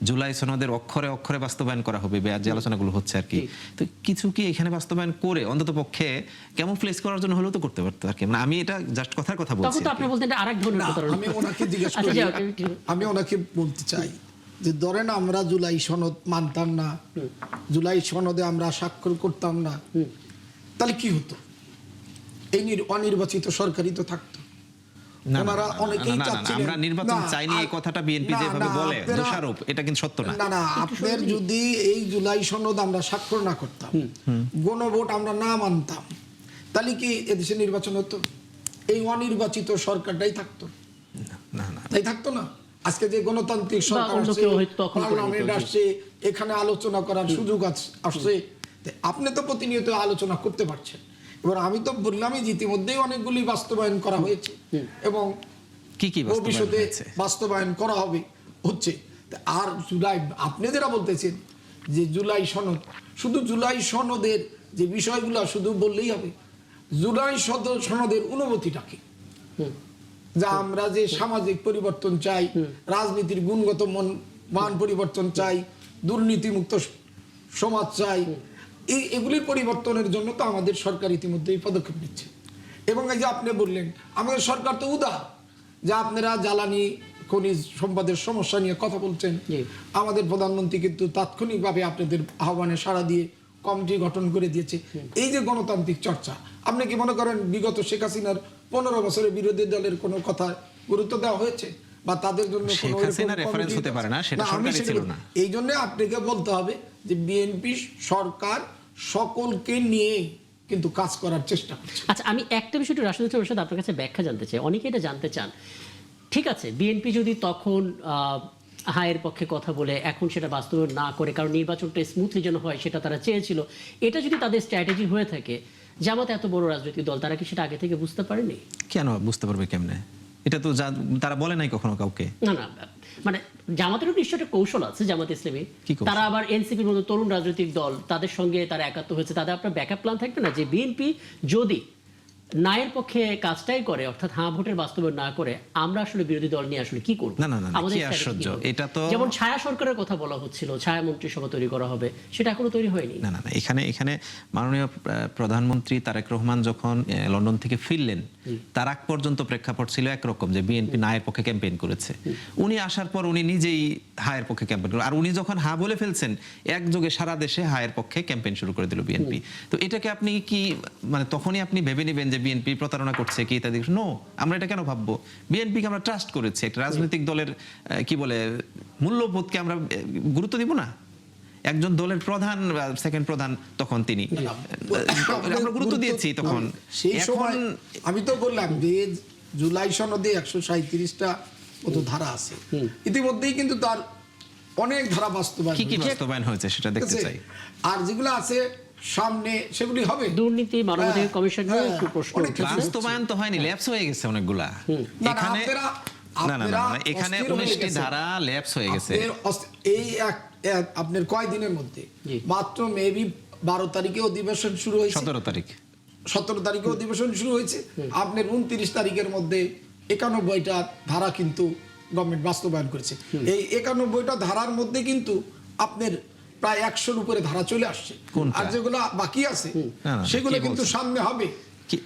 জুলাই সনদের অক্ষরে অক্ষরে বাস্তবায়ন করা হবে যে আলোচনাগুলো হচ্ছে আর কি, তো কিছু কি এখানে বাস্তবায়ন করে অন্তত পক্ষে কেমন প্লেস করার জন্য হলেও তো করতে পারতো আর কি। মানে আমি এটা জাস্ট কথার কথা বলছি। তখন তো আপনি বলতেন আরেক ধরনের প্রতারণা। আমি ওনাকে জিজ্ঞেস করি, আমি ওনাকে বলতে চাই যে ধরেন আমরা জুলাই সনদ মানতাম না, জুলাই সনদে আমরা স্বাক্ষর করতাম না, তাহলে কি হতো? এই অনির্বাচিত সরকারই তো থাকতো। আমরা নির্বাচন চাইনি এই কথাটা বিএনপি যেভাবে বলে দোষারোপ, এটা কিন্তু সত্য না। না, আপনাদের যদি এই জুলাই সনদ আমরা স্বাক্ষর না করতাম, গণভোট আমরা না মানতাম, তাহলে কি এদেশে নির্বাচন হতো? এই অনির্বাচিত সরকারটাই থাকতো? তাই থাকতো না। আজকে যে গণতান্ত্রিক সরকার আসছে, পার্লামেন্ট আসছে, এখানে আলোচনা করার সুযোগ আসছে, আপনি তো প্রতিনিয়ত আলোচনা করতে পারছেন। এবার আমি তো বললামই যে ইতিমধ্যেই অনেকগুলি বাস্তবায়ন করা হয়েছে এবং ভবিষ্যতে বাস্তবায়ন করা হবে হচ্ছে। আর জুলাই আপনি যারা বলতেছেন যে জুলাই সনদ, শুধু জুলাই সনদের যে বিষয়গুলো শুধু বললেই হবে? জুলাই সনদের অনুভূতিটাকে, যা আমরা যে সামাজিক পরিবর্তন চাই, রাজনীতির গুণগত মান পরিবর্তন চাই, দুর্নীতিমুক্ত সমাজ চাই, এগুলির পরিবর্তনের জন্য তো আমাদের সরকার ইতিমধ্যেই পদক্ষেপ নিচ্ছে। এবং এই যে আপনি বললেন আমাদের সরকার তো উদার, যে আপনারা জ্বালানি খনিজ সম্পদের সমস্যা নিয়ে কথা বলছেন, আমাদের প্রধানমন্ত্রী কিন্তু তাৎক্ষণিকভাবে আপনাদের আহ্বানে সাড়া দিয়ে কমিটি গঠন করে দিয়েছে। এই যে গণতান্ত্রিক চর্চা, আপনি কি মনে করেন বিগত শেখ হাসিনার 15 বছরের বিরোধী দলের কোনো কথা গুরুত্ব দেওয়া হয়েছে বা তাদের জন্য কোনো রেফারেন্স হতে পারে না? সেটা সরকারই ছিল না। এই জন্য আপনাকে বলতে হবে যে বিএনপি সরকার সকলকে নিয়ে কিন্তু কাজ করার চেষ্টা করছে। আচ্ছা, আমি একটা বিষয় রাশিদুল সাথে আপনার কাছে ব্যাখ্যা জানতে চাই। অনেকে এটা জানতে চান, ঠিক আছে বিএনপি যদি তখন হায়ের পক্ষে কথা বলে এখন সেটা বাস্তবায়ন না করে, কারণ নির্বাচনটা স্মুথলি যেন হয় সেটা তারা চেয়েছিল, এটা যদি তাদের স্ট্র্যাটেজি হয়ে থাকে, জামাত এত বড় রাজনৈতিক দল, তারা কি সেটা আগে থেকে বুঝতে পারেনি? কেন বুঝতে পারবে কেমনে? এটা তো তারা বলে নাই কখনো কাউকে। না না, মানে জামাতেরও নিশ্চয় একটা কৌশল আছে, জামাত ইসলামী কি কৌশল? তারা আবার এনসিপির মতো তরুণ রাজনৈতিক দল, তাদের সঙ্গে তারা একাত্ম হয়েছে, তাদের আপনার ব্যাকআপ প্ল্যান থাকবে না যে বিএনপি যদি নায়ের পক্ষে কাজটাই করে, অর্থাৎ হ্যাঁ ভোটের বাস্তবায়ন না করে, আমরা আসলে বিরোধী দল নিয়ে আসলে কি করব? না, না, না, না, আমাদের কি strategy আশ্চর্য, কি হবে? এটা তো- যেমন ছায়া সরকারের কথা বলা হচ্ছিল, ছায়া মন্ত্রিসভা তৈরি করা হবে, সেটা এখনো তৈরি হয়নি। না না না, এখানে মাননীয় প্রধানমন্ত্রী তারেক রহমান যখন লন্ডন থেকে ফিরলেন, তার আগ পর্যন্ত প্রেক্ষাপট ছিল একরকম, যে বিএনপি নায়ের পক্ষে ক্যাম্পেইন করেছে। উনি আসার পর উনি নিজেই হায়ের পক্ষে ক্যাম্পেইন করেন, আর উনি যখন হা বলে ফেলছেন, একযোগে সারা দেশে হায়ের পক্ষে ক্যাম্পেইন শুরু করে দিল বিএনপি। তো এটাকে আপনি কি মানে তখনই আপনি ভেবে নেবেন যে বিএনপি প্রতারণা করছে কি ইত্যাদি? নো, আমরা এটা কেন ভাববো? বিএনপিকে আমরা ট্রাস্ট করেছি, একটা রাজনৈতিক দলের কি বলে মূল্যবোধকে আমরা গুরুত্ব দিব না? একজন দলের প্রধান, সেকেন্ড প্রধান তখন তিনি, আমরা গুরুত্ব দিয়েছি তখন। সেই সময় এখন আমি তো বললাম যে জুলাই সনদে 137টা মতো ধারা আছে, ইতিমধ্যেই কিন্তু তার অনেক ধারা বাস্তবায়ন কি কি হয়েছে। বাস্তবায়ন হয়েছে সেটা ঠিক দেখতে আছে? চাই। আর যেগুলো আছে সামনে সেগুলি হবে। দুর্নীতি, মানবাধিকার হ্যাঁ, কমিশন নিয়ে একটু হ্যাঁ, প্রশ্ন অনেক উঠেছে। কিছু বাস্তবায়ন তো হয়নি, ল্যাপস হয়ে গেছে অনেকগুলা। না, না, এখানে না না না, এখানে অস্থির হয়ে 19টি গেছে। ধারা ল্যাপস হয়ে গেছে। এই আপনার কয় দিনের মধ্যে জি। মাত্র মেবি 12 তারিখে অধিবেশন শুরু হয়েছে, 17 তারিখ 17 তারিখে অধিবেশন শুরু হয়েছে, আপনার 29 তারিখের মধ্যে 91টা ধারা কিন্তু গভর্নমেন্ট বাস্তবায়ন করেছে। এই 91টা ধারার মধ্যে কিন্তু আপনার প্রায় 100-র উপরে ধারা চলে আসছে, কোনটা? আর যেগুলো বাকি আছে না, না, সেগুলো কি কিন্তু বলছেন? সামনে হবে।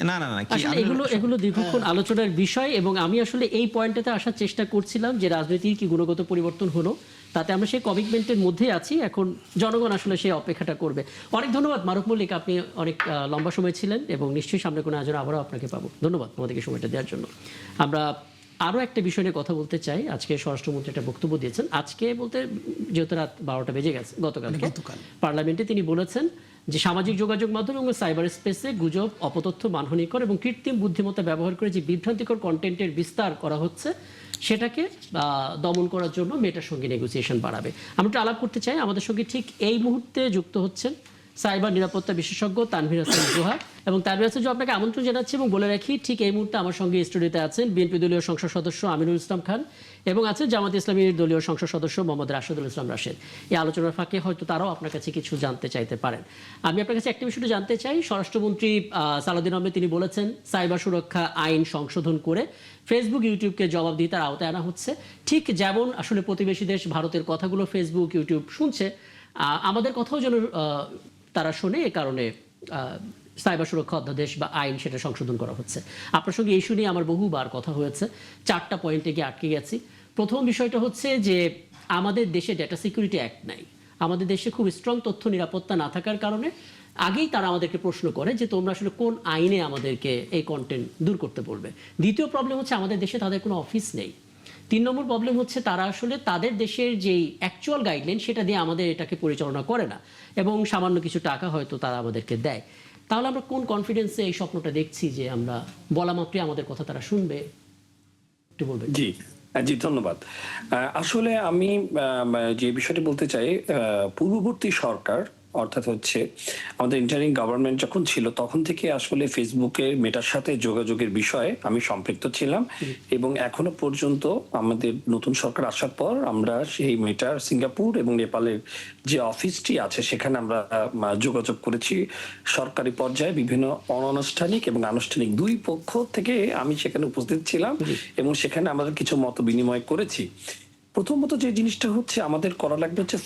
না না না, কি আসলে এগুলো দীর্ঘক্ষণ আলোচনার বিষয়, এবং আমি আসলে এই পয়েন্টটাতে আসার চেষ্টা করছিলাম যে রাজনীতির কি গুণগত পরিবর্তন হলো, তাতে আমরা সেই কমিটমেন্টের মধ্যে আছি, এখন জনগণ আসলে সেই অপেক্ষাটা করবে। অনেক ধন্যবাদ মারুফ মল্লিক, আপনি অনেক লম্বা সময় ছিলেন, এবং নিশ্চয়ই সামনে কোনো আয়োজন আবারও আপনাকে পাবো। ধন্যবাদ আমাদেরকে সময়টা দেওয়ার জন্য। আমরা আরও একটা বিষয় নিয়ে কথা বলতে চাই। আজকে স্বরাষ্ট্রমন্ত্রী একটা বক্তব্য দিয়েছেন, আজকে বলতে যেহেতু রাত 12টা বেজে গেছে, গতকাল পার্লামেন্টে তিনি বলেছেন যে সামাজিক যোগাযোগ মাধ্যম এবং সাইবার স্পেসে গুজব, অপতথ্য, মানহানিকর এবং কৃত্রিম বুদ্ধিমত্তা ব্যবহার করে যে বিভ্রান্তিকর কন্টেন্টের বিস্তার করা হচ্ছে, সেটাকে দমন করার জন্য মেটার সঙ্গে নেগোসিয়েশন বাড়াবে। আমরা একটু আলাপ করতে চাই, আমাদের সঙ্গে ঠিক এই মুহূর্তে যুক্ত হচ্ছেন সাইবার নিরাপত্তা বিশেষজ্ঞ তানভীর হাসান জোহা। এবং তানভীর হাসান জোহা, আপনাকে আমন্ত্রণ জানাচ্ছি, এবং বলে রাখি ঠিক এই মুহূর্তে আমার সঙ্গে স্টুডিওতে আছেন বিএনপি দলীয় সংসদ সদস্য আমিনুল ইসলাম খান, এবং আছেন জামাত ইসলামীর দলীয় সংসদ সদস্য মোহাম্মদ রাশেদুল ইসলাম রাশেদ। এই আলোচনার ফাঁকে হয়তো তারাও আপনার কাছে কিছু জানতে চাইতে পারেন। আমি আপনার কাছে একটা বিষয়টা জানতে চাই, স্বরাষ্ট্রমন্ত্রী সালাউদ্দিন আহমেদ তিনি বলেছেন সাইবার সুরক্ষা আইন সংশোধন করে ফেসবুক, ইউটিউবকে জবাবদিহিতার আওতায় আনা হচ্ছে। ঠিক যেমন আসলে প্রতিবেশী দেশ ভারতের কথাগুলো ফেসবুক, ইউটিউব শুনছে, আমাদের কথাও যেন তারা শোনে, এ কারণে সাইবার সুরক্ষা অধ্যাদেশ বা আইন সেটা সংশোধন করা হচ্ছে। আপনার সঙ্গে ইস্যু নিয়ে আমার বহুবার কথা হয়েছে, 4টা পয়েন্টে গিয়ে আটকে গেছি। প্রথম বিষয়টা হচ্ছে যে আমাদের দেশে ডেটা সিকিউরিটি অ্যাক্ট নাই, আমাদের দেশে খুব স্ট্রং তথ্য নিরাপত্তা না থাকার কারণে আগেই তারা আমাদেরকে প্রশ্ন করে যে তোমরা আসলে কোন আইনে আমাদেরকে এই কন্টেন্ট দূর করতে বলবে। দ্বিতীয় প্রবলেম হচ্ছে আমাদের দেশে তাদের কোনো অফিস নেই। 3 নম্বর প্রবলেম হচ্ছে তারা আসলে তাদের দেশের যেই অ্যাকচুয়াল গাইডলাইন সেটা দিয়ে আমাদের এটাকে পরিচালনা করে না, এবং সামান্য কিছু টাকা হয়তো তারা আমাদেরকে দেয়। তাহলে আমরা কোন কনফিডেন্সে এই স্বপ্নটা দেখছি যে আমরা বলা মাত্রই আমাদের কথা তারা শুনবে? একটু বলবেন। জি জি, ধন্যবাদ। আসলে আমি যে বিষয়টি বলতে চাই, পূর্ববর্তী সরকার অর্থাৎ হচ্ছে আমাদের ইন্টারিম গভর্নমেন্ট যখন ছিল, তখন থেকে আসলে ফেসবুকের মেটার সাথে যোগাযোগের বিষয়ে আমি সম্পৃক্ত ছিলাম, এবং এখনো পর্যন্ত আমাদের নতুন সরকার আসার পর আমরা সেই মেটার সিঙ্গাপুর এবং নেপালের যে অফিসটি আছে সেখানে আমরা যোগাযোগ করেছি সরকারি পর্যায়ে, বিভিন্ন অনানুষ্ঠানিক এবং আনুষ্ঠানিক দুই পক্ষ থেকে আমি সেখানে উপস্থিত ছিলাম, এবং সেখানে আমাদের কিছু মত বিনিময় করেছি। প্রথমত যে জিনিসটা হচ্ছে আমাদের করা লাগবে হচ্ছে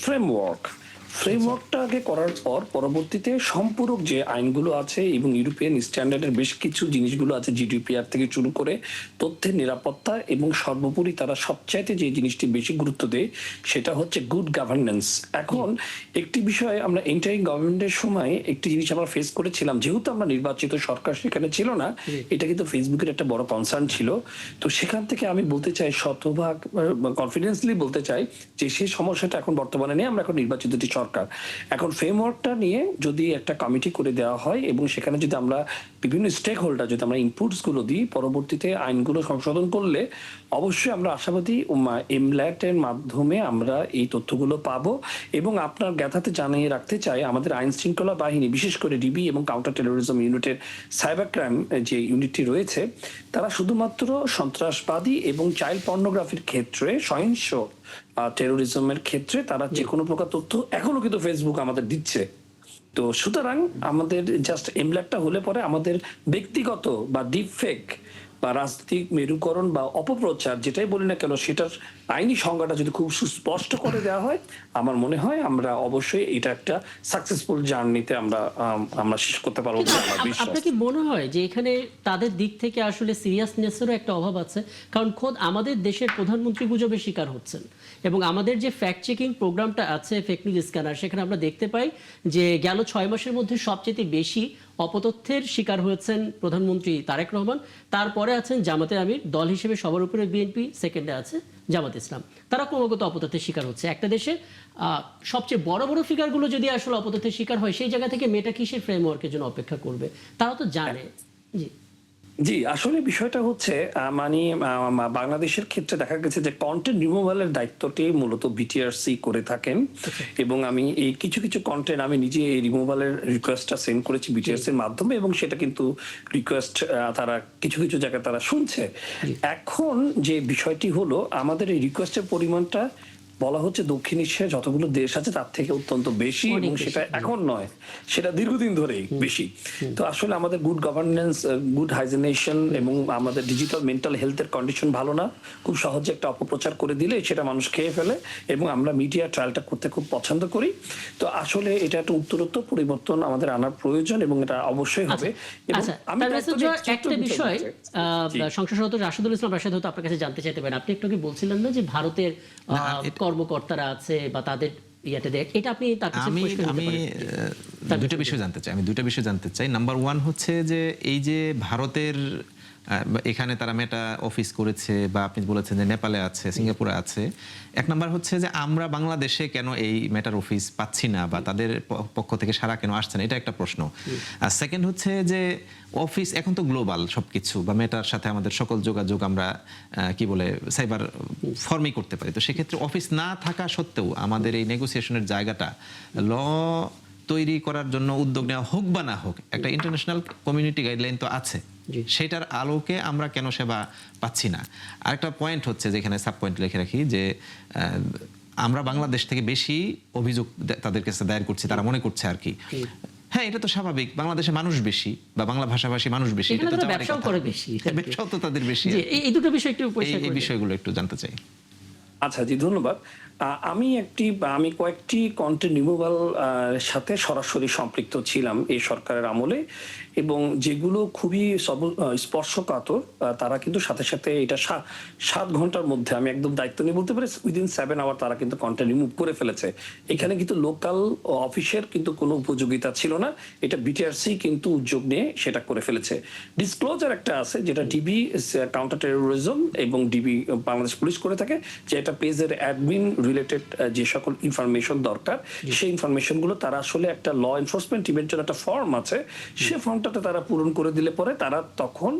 ফ্রেমওয়ার্কটা আগে করার পর পরবর্তীতে সম্পূরক যে আইনগুলো আছে এবং ইউরোপিয়ান স্ট্যান্ডার্ডের বেশ কিছু জিনিসগুলো আছে, জিডিপিআর থেকে শুরু করে তথ্যের নিরাপত্তা, এবং সর্বোপরি তারা সবচাইতে যে জিনিসটি বেশি গুরুত্ব দেয় সেটা হচ্ছে গুড গভর্নেন্স। এখন একটি বিষয় আমরা ইন্টারিম গভর্নমেন্টের সময় একটি জিনিস আমরা ফেস করেছিলাম, যেহেতু আমরা নির্বাচিত সরকার সেখানে ছিল না, এটা কিন্তু ফেসবুকের একটা বড় কনসার্ন ছিল। তো সেখান থেকে আমি বলতে চাই, শতভাগ কনফিডেন্সলি বলতে চাই যে সেই সমস্যাটা এখন বর্তমানে নেই, আমরা এখন নির্বাচিত সরকার। এখন ফ্রেমওয়ার্কটা নিয়ে যদি একটা কমিটি করে দেওয়া হয় এবং সেখানে যদি আমরা বিভিন্ন স্টেক হোল্ডার যদি আমরা ইনপুটস গুলো দিই, পরবর্তীতে আইনগুলো সংশোধন করলে অবশ্যই আমরা আশাবাদী এমল্যাট এর মাধ্যমে আমরা এই তথ্যগুলো পাবো। এবং আপনার জ্ঞাতাতে জানিয়ে রাখতে চাই, আমাদের আইন শৃঙ্খলা বাহিনী বিশেষ করে ডিবি এবং কাউন্টার টেরোরিজম ইউনিটের সাইবার ক্রাইম যে ইউনিটটি রয়েছে, তারা শুধুমাত্র সন্ত্রাসবাদী এবং চাইল্ড পর্নোগ্রাফির ক্ষেত্রে, সহিংস টেরোরিজমের ক্ষেত্রে তারা যে কোনো প্রকার তথ্য এখনো কিন্তু ফেসবুক আমাদের দিচ্ছে। তো সুতরাং আমাদের জাস্ট এমল্যাটটা হলে পরে আমাদের ব্যক্তিগত বা ডিপফেক বা রাজনৈতিক মেরুকরণ বা অপপ্রচার যেটাই বলি না কেন, সেটার আইনি সংজ্ঞাটা যদি খুব সুস্পষ্ট করে দেওয়া হয়, আমার মনে হয় আমরা অবশ্যই এটা একটা সাকসেসফুল জার্নিতে আমরা শেষ করতে পারবো বলে আমার বিশ্বাস। আপনার কি মনে হয় যে এখানে তাদের দিক থেকে আসলে সিরিয়াসনেসেরও একটা অভাব আছে? কারণ খোদ আমাদের দেশের প্রধানমন্ত্রী গুজবের শিকার হচ্ছেন, এবং আমাদের যে ফ্যাক্ট চেকিং প্রোগ্রামটা আছে ফেক নিউজ স্ক্যানার, সেখানে আমরা দেখতে পাই যে গেল 6 মাসের মধ্যে সবচেয়ে বেশি অপতথ্যের শিকার হয়েছেন প্রধানমন্ত্রী তারেক রহমান, তারপরে আছেন জামাতে আমির, দল হিসেবে সবার উপরে বিএনপি, সেকেন্ডে আছে জামাত ইসলাম। তারা ক্রমাগত অপতথ্যের শিকার হচ্ছে। একটা দেশে সবচেয়ে বড় বড় ফিগারগুলো যদি আসলে অপতথ্যের শিকার হয়, সেই জায়গা থেকে মেটা কিসের ফ্রেমওয়ার্কের জন্য অপেক্ষা করবে? তারা তো জানে। জি জি, আসলে বিষয়টা হচ্ছে মানে বাংলাদেশের ক্ষেত্রে দেখা গেছে যে কন্টেন্ট রিমুভালের দায়িত্বটি মূলত বিটিআরসি করে থাকেন, এবং আমি এই কিছু কিছু কন্টেন্ট আমি নিজে এই রিমুভালের রিকোয়েস্টটা সেন্ড করেছি বিটিআরসির মাধ্যমে, এবং সেটা কিন্তু রিকোয়েস্ট তারা কিছু কিছু জায়গায় তারা শুনছে। এখন যে বিষয়টি হলো, আমাদের এই রিকোয়েস্টের পরিমাণটা বলা হচ্ছে দক্ষিণ এশিয়ায় যতগুলো দেশ আছে তার থেকে অত্যন্ত বেশি, এবং সেটা এখন নয়, সেটা দীর্ঘদিন ধরেই বেশি। তো আসলে আমাদের গুড গভর্নেন্স, গুড হাইজিনেশন এবং আমাদের ডিজিটাল মেন্টাল হেলথের কন্ডিশন ভালো না। খুব সহজে একটা অপপ্রচার করে দিলে সেটা মানুষ খেয়ে ফেলে, এবং আমরা মিডিয়া ট্রায়ালটা করতে খুব পছন্দ করি। তো আসলে এটা একটা উত্তরোত্তর পরিবর্তন আমাদের আনার প্রয়োজন, এবং এটা অবশ্যই হবে। এবং আমি একটা বিষয় সংসদ সদস্য রাশেদুল ইসলাম রাশেদ হয়তো আপনার কাছে জানতে চাইতে পারেন, আপনি একটু আগে বলছিলেন না যে ভারতের কর্মকর্তারা আছে বা তাদের ইয়াতে দেখ, এটা আপনি তার কাছে আমি দুটো বিষয় জানতে চাই। নাম্বার 1 হচ্ছে যে এই যে ভারতের এখানে তারা মেটা অফিস করেছে, বা আপনি বলেছেন যে নেপালে আছে, সিঙ্গাপুরে আছে। এক নাম্বার হচ্ছে যে আমরা বাংলাদেশে কেন এই মেটার অফিস পাচ্ছি না, বা তাদের পক্ষ থেকে সারা কেন আসছে না, এটা একটা প্রশ্ন। আর সেকেন্ড হচ্ছে যে অফিস এখন তো গ্লোবাল সবকিছু, বা মেটার সাথে আমাদের সকল যোগাযোগ আমরা কি বলে সাইবার ফর্মই করতে পারি। তো সেক্ষেত্রে অফিস না থাকা সত্ত্বেও আমাদের এই নেগোসিয়েশনের জায়গাটা ল তৈরি করার জন্য উদ্যোগ নেওয়া হোক বা না হোক, একটা ইন্টারন্যাশনাল কমিউনিটি গাইডলাইন তো আছে, সেটার আলোকে আমরা কেন সেবা পাচ্ছি না? আরেকটা পয়েন্ট হচ্ছে, যেখানে সাব পয়েন্ট লিখে রাখি, যে আমরা বাংলাদেশ থেকে বেশি অভিযোগ তাদের কাছে দায়ের করছি, তারা মনে করছে আর কি। হ্যাঁ, এটা তো স্বাভাবিক, বাংলাদেশে মানুষ বেশি বা বাংলা ভাষাভাষী মানুষ বেশি, এটা তো ব্যবসাও করে বেশি, ব্যবসাও তো তাদের বেশি। এই দুটো বিষয় একটু এই বিষয়গুলো একটু জানতে চাই। আচ্ছা, জি, ধন্যবাদ। আমি কয়েকটি কন্টেন্ট রিমুভাল সাথে সরাসরি সম্পৃক্ত ছিলাম এই সরকারের আমলে, এবং যেগুলো খুবই স্পর্শকাতর, তারা কিন্তু সাথে সাথে এটা 7 ঘন্টার মধ্যে, আমি একদম দায়িত্ব নিয়ে বলতে পারি উইদিন 7 আওয়ার তারা কিন্তু কন্টেন্ট রিমুভ করে ফেলেছে। এখানে কিন্তু লোকাল অফিসের কিন্তু কোনো উপযোগিতা ছিল না, এটা বিটিআরসি কিন্তু উদ্যোগ নিয়ে সেটা করে ফেলেছে। ডিসক্লোজার একটা আছে, যেটা ডিবি কাউন্টার টেরোরিজম এবং ডিবি বাংলাদেশ পুলিশ করে থাকে, যে এটা পেজের অ্যাডমিন রিলেটেড যে সকল ইনফরমেশন দরকার, সেই ইনফরমেশনগুলো তারা আসলে একটা ল এনফোর্সমেন্ট টিমের জন্য একটা ফর্ম আছে, সে ফর্মটাতে তারা পূরণ করে দিলে পরে তারা তখন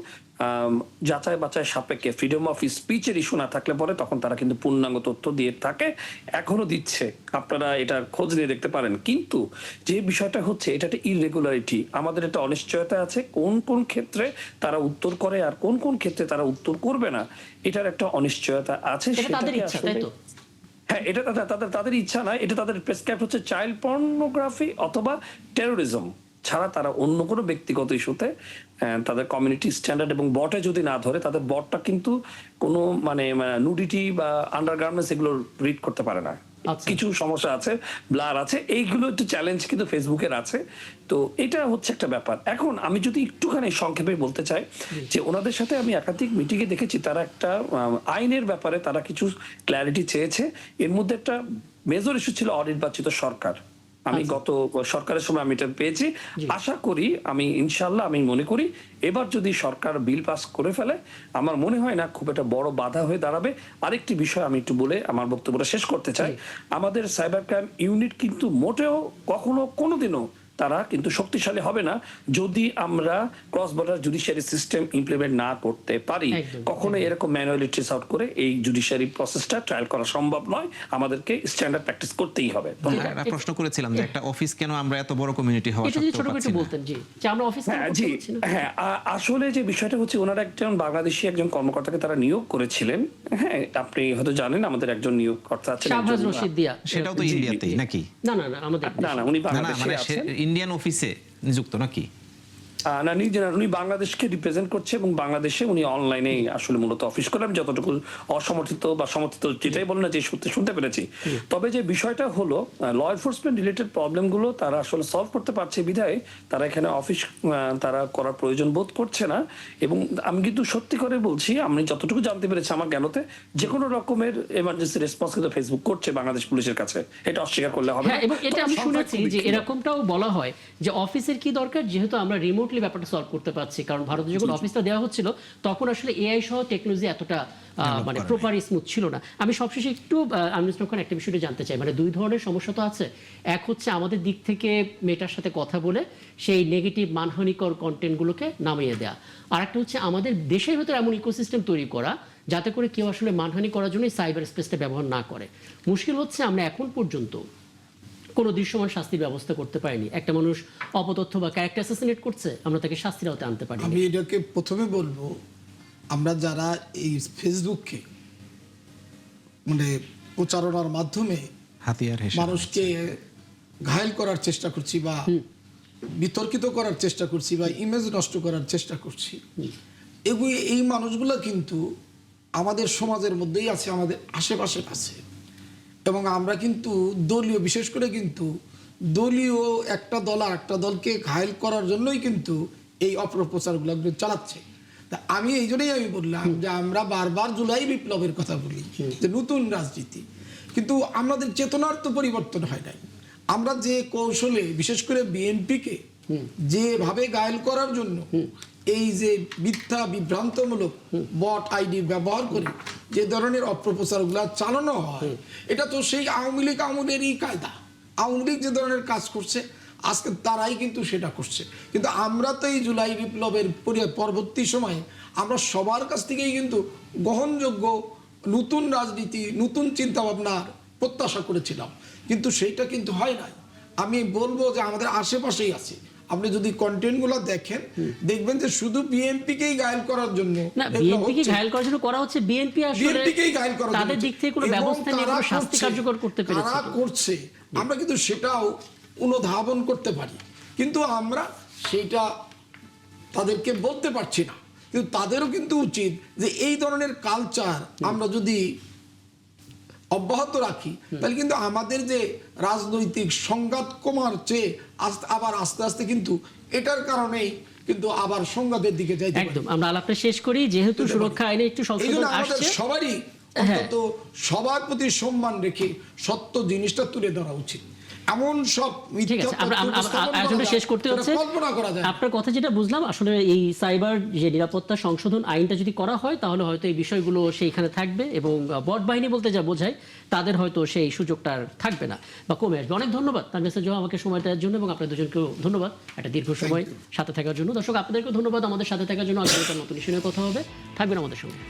যাচাই বাছাই সাপেক্ষে ফ্রিডম অফ স্পিচের ইস্যু না থাকলে পরে তখন তারা কিন্তু পূর্ণাঙ্গ তথ্য দিয়ে থাকে, এখনো দিচ্ছে, আপনারা এটার খোঁজ নিয়ে দেখতে পারেন। কিন্তু যে বিষয়টা হচ্ছে, এটা একটা ইররেগুলারিটি, আমাদের একটা অনিশ্চয়তা আছে, কোন কোন ক্ষেত্রে তারা উত্তর করে আর কোন কোন ক্ষেত্রে তারা উত্তর করবে না, এটার একটা অনিশ্চয়তা আছে। সেটাকে আসলে হ্যাঁ, এটা তাদের ইচ্ছা নয়, এটা তাদের প্রেসক্রাইব হচ্ছে চাইল্ড পর্নোগ্রাফি অথবা টেরোরিজম ছাড়া তারা অন্য কোনো ব্যক্তিগত ইস্যুতে তাদের কমিউনিটি স্ট্যান্ডার্ড এবং বটে যদি না ধরে, তাদের বটটা কিন্তু কোনো মানে নুডিটি বা আন্ডারগার্মেন্টস এগুলো রিড করতে পারে না। কিছু সমস্যা আছে, ব্লার আছে, এইগুলো একটু চ্যালেঞ্জ কিন্তু ফেসবুকের আছে। তো এটা হচ্ছে একটা ব্যাপার। এখন আমি যদি একটুখানি সংক্ষেপে বলতে চাই, যে ওনাদের সাথে আমি একাধিক মিটিংয়ে দেখেছি, তারা একটা আইনের ব্যাপারে তারা কিছু ক্ল্যারিটি চেয়েছে। এর মধ্যে একটা মেজর ইস্যু ছিল অনির্বাচিত সরকার, আমি গত সরকারের সময় আমি এটা পেয়েছি। আশা করি, আমি ইনশাল্লাহ আমি মনে করি এবার যদি সরকার বিল পাস করে ফেলে, আমার মনে হয় না খুব একটা বড় বাধা হয়ে দাঁড়াবে। আরেকটি বিষয় আমি একটু বলে আমার বক্তব্যটা শেষ করতে চাই। আমাদের সাইবার ক্রাইম ইউনিট কিন্তু মোটেও কখনো কোনোদিনও তারা কিন্তু শক্তিশালী হবে না যদি আমরা cross border judiciary system implement না করতে পারি। কখনো এরকম ম্যানুয়ালি ট্রেস আউট করে এই জুডিশিয়ারি প্রসেসটা ট্রায়াল করা সম্ভব নয়। আমাদেরকে স্ট্যান্ডার্ড প্র্যাকটিস করতেই হবে। একটা প্রশ্ন করেছিলাম যে একটা অফিস কেন আমরা এত বড় কমিউনিটি হওয়া এটা যদি ছোট সত্ত্বেও করে পাচ্ছি একটু না? বলতেন, জি, যে আমরা অফিস জি হ্যাঁ, আসলে যে বিষয়টা হচ্ছে, ওনারা একজন বাংলাদেশি একজন কর্মকর্তাকে তারা নিয়োগ করেছিলেন। হ্যাঁ, আপনি হয়তো জানেন আমাদের একজন নিয়োগকর্তা আছেন, শাহবাজ রশিদ দিয়া। সেটাও তো ইন্ডিয়াতেই নাকি? না না না, আমাদের না উনি না না, বাংলাদেশে মানে আছেন। ইন্ডিয়ান অফিসে নিযুক্ত নাকি? না নিজের, উনি বাংলাদেশকে রিপ্রেজেন্ট করছে এবং বাংলাদেশে উনি অনলাইনে আসলে মূলত অফিস করে। আমি যতটুকু অসমর্থিত বা সমর্থিত যেটাই বলেন না, যে সূত্রে শুনতে পেরেছি। তবে যে বিষয়টা হলো, ল এনফোর্সমেন্ট রিলেটেড প্রবলেমগুলো তারা আসলে সলভ করতে পারছে বিধায় তারা এখানে অফিস তারা করার প্রয়োজন বোধ করছে না। এবং আমি কিন্তু সত্যি করে বলছি, আমি যতটুকু জানতে পেরেছি আমার জ্ঞানতে, যে কোনো রকমের এমার্জেন্সি রেসপন্স কিন্তু ফেসবুক করছে বাংলাদেশ পুলিশের কাছে, এটা অস্বীকার করলে হবে না। হ্যাঁ, এবং এটা আমি তবে শুনেছি সংখ্যা যে খুবই এরকমটাও বলা হয় যে অফিসের কি দরকার, যেহেতু আমরা রিমোটলি ব্যাপারটা সলভ করতে পারছি। কারণ ভারতে যখন অফিসটা দেওয়া হচ্ছিল তখন আসলে এআই সহ টেকনোলজি এতটা মানে প্রপার স্মুথ ছিল না। আমি সবশেষে একটু আমিনুল ইসলাম খান একটা বিষয়টা জানতে চাই, মানে দুই ধরনের সমস্যা তো আছে। এক হচ্ছে আমাদের দিক থেকে মেটার সাথে কথা বলে সেই নেগেটিভ মানহানিকর কন্টেন্টগুলোকে নামিয়ে দেওয়া, আর একটা হচ্ছে আমাদের দেশের ভেতরে এমন ইকোসিস্টেম তৈরি করা যাতে করে কেউ আসলে মানহানি করার জন্য সাইবার স্পেসটা ব্যবহার না করে। মুশকিল হচ্ছে আমরা এখন পর্যন্ত কোনো দৃশ্যমান শাস্তির ব্যবস্থা করতে পারিনি। একটা মানুষ অপতথ্য বা ক্যারেক্টার অ্যাসাসিনেট করছে, আমরা তাকে শাস্তির আওতায় আনতে পারি। আমি এটাকে প্রথমে বলবো, আমরা যারা এই ফেসবুককে মানে প্রচারণার মাধ্যমে হাতিয়ার হিসেবে মানুষকে ঘায়েল করার চেষ্টা করছি বা বিতর্কিত করার চেষ্টা করছি বা ইমেজ নষ্ট করার চেষ্টা করছি, এগুলি এই মানুষগুলো কিন্তু আমাদের সমাজের মধ্যেই আছে, আমাদের আশেপাশে আছে। এবং আমরা কিন্তু দলীয়, বিশেষ করে কিন্তু দলীয় একটা দল আর একটা দলকে ঘায়েল করার জন্যই কিন্তু এই অপপ্রচারগুলো চালাচ্ছে। তা আমি এই জন্যই আমি বললাম যে আমরা বারবার জুলাই বিপ্লবের কথা বলি, যে নতুন রাজনীতি, কিন্তু আমাদের চেতনার তো পরিবর্তন হয় নাই। আমরা যে কৌশলে, বিশেষ করে বিএনপিকে যেভাবে ঘায়েল করার জন্য এই যে মিথ্যা বিভ্রান্তমূলক বট আইডি ব্যবহার করে যে ধরনের অপপ্রচারগুলো চালানো হয়, এটা তো সেই আওয়ামী লীগ আমলেরই কায়দা। আওয়ামী লীগ যে ধরনের কাজ করছে আজকে তারাই কিন্তু সেটা করছে। কিন্তু আমরা তো এই জুলাই বিপ্লবের পরবর্তী সময়ে আমরা সবার কাছ থেকেই কিন্তু গ্রহণযোগ্য নতুন রাজনীতি, নতুন চিন্তাভাবনার প্রত্যাশা করেছিলাম, কিন্তু সেইটা কিন্তু হয় নাই। আমি বলবো যে আমাদের আশেপাশেই আছে। আপনি যদি কন্টেন্টগুলো দেখেন, দেখবেন যে শুধু বিএনপিকেই ঘায়েল করার জন্য, না, বিএনপিকে ঘায়েল করার জন্য করা হচ্ছে। বিএনপি আসলে বিএনপিকেই ঘায়েল করার তাদের দিক থেকে কোনো ব্যবস্থা নিয়ে কোনো শাস্তি কার্যকর করতে পেরেছে। তারা করছে, আমরা কিন্তু সেটাও অনুধাবন করতে পারি, কিন্তু আমরা সেটা তাদেরকে বলতে পারছি না। কিন্তু তাদেরও কিন্তু উচিত যে এই ধরনের কালচার আমরা যদি অব্যাহত রাখি, তাহলে কিন্তু আমাদের যে রাজনৈতিক সংঘাত কমার চেয়ে আবার আস্তে আস্তে কিন্তু এটার কারণেই কিন্তু আবার সংঘাতের দিকে যাইতে পারে। একদম, আমরা আলাপটা শেষ করি। যেহেতু সুরক্ষা আইনে একটু সংশোধন আসছে, সবারই অন্তত সবার প্রতি সম্মান রেখে সত্য জিনিসটা তুলে ধরা উচিত। এমন সব ঠিক আছে, আমরা আয়োজনটা শেষ করতে হচ্ছে। কল্পনা করা যায়। আপনার কথা যেটা বুঝলাম, আসলে এই সাইবার যে নিরাপত্তা সংশোধন আইনটা যদি করা হয় তাহলে হয়তো এই বিষয়গুলো সেইখানে থাকবে এবং বট বাহিনী বলতে যা বোঝায় তাদের হয়তো সেই সুযোগটা থাকবে না বা কমে আসবে। অনেক ধন্যবাদ তানভীর জোহা আমাকে সময় দেওয়ার জন্য, এবং আপনার দুজনকেও ধন্যবাদ একটা দীর্ঘ সময় সাথে থাকার জন্য। দর্শক আপনাদেরকেও ধন্যবাদ আমাদের সাথে থাকার জন্য। আগামীকাল নতুন ইস্যু নিয়ে কথা হবে, থাকবেন আমাদের সঙ্গে।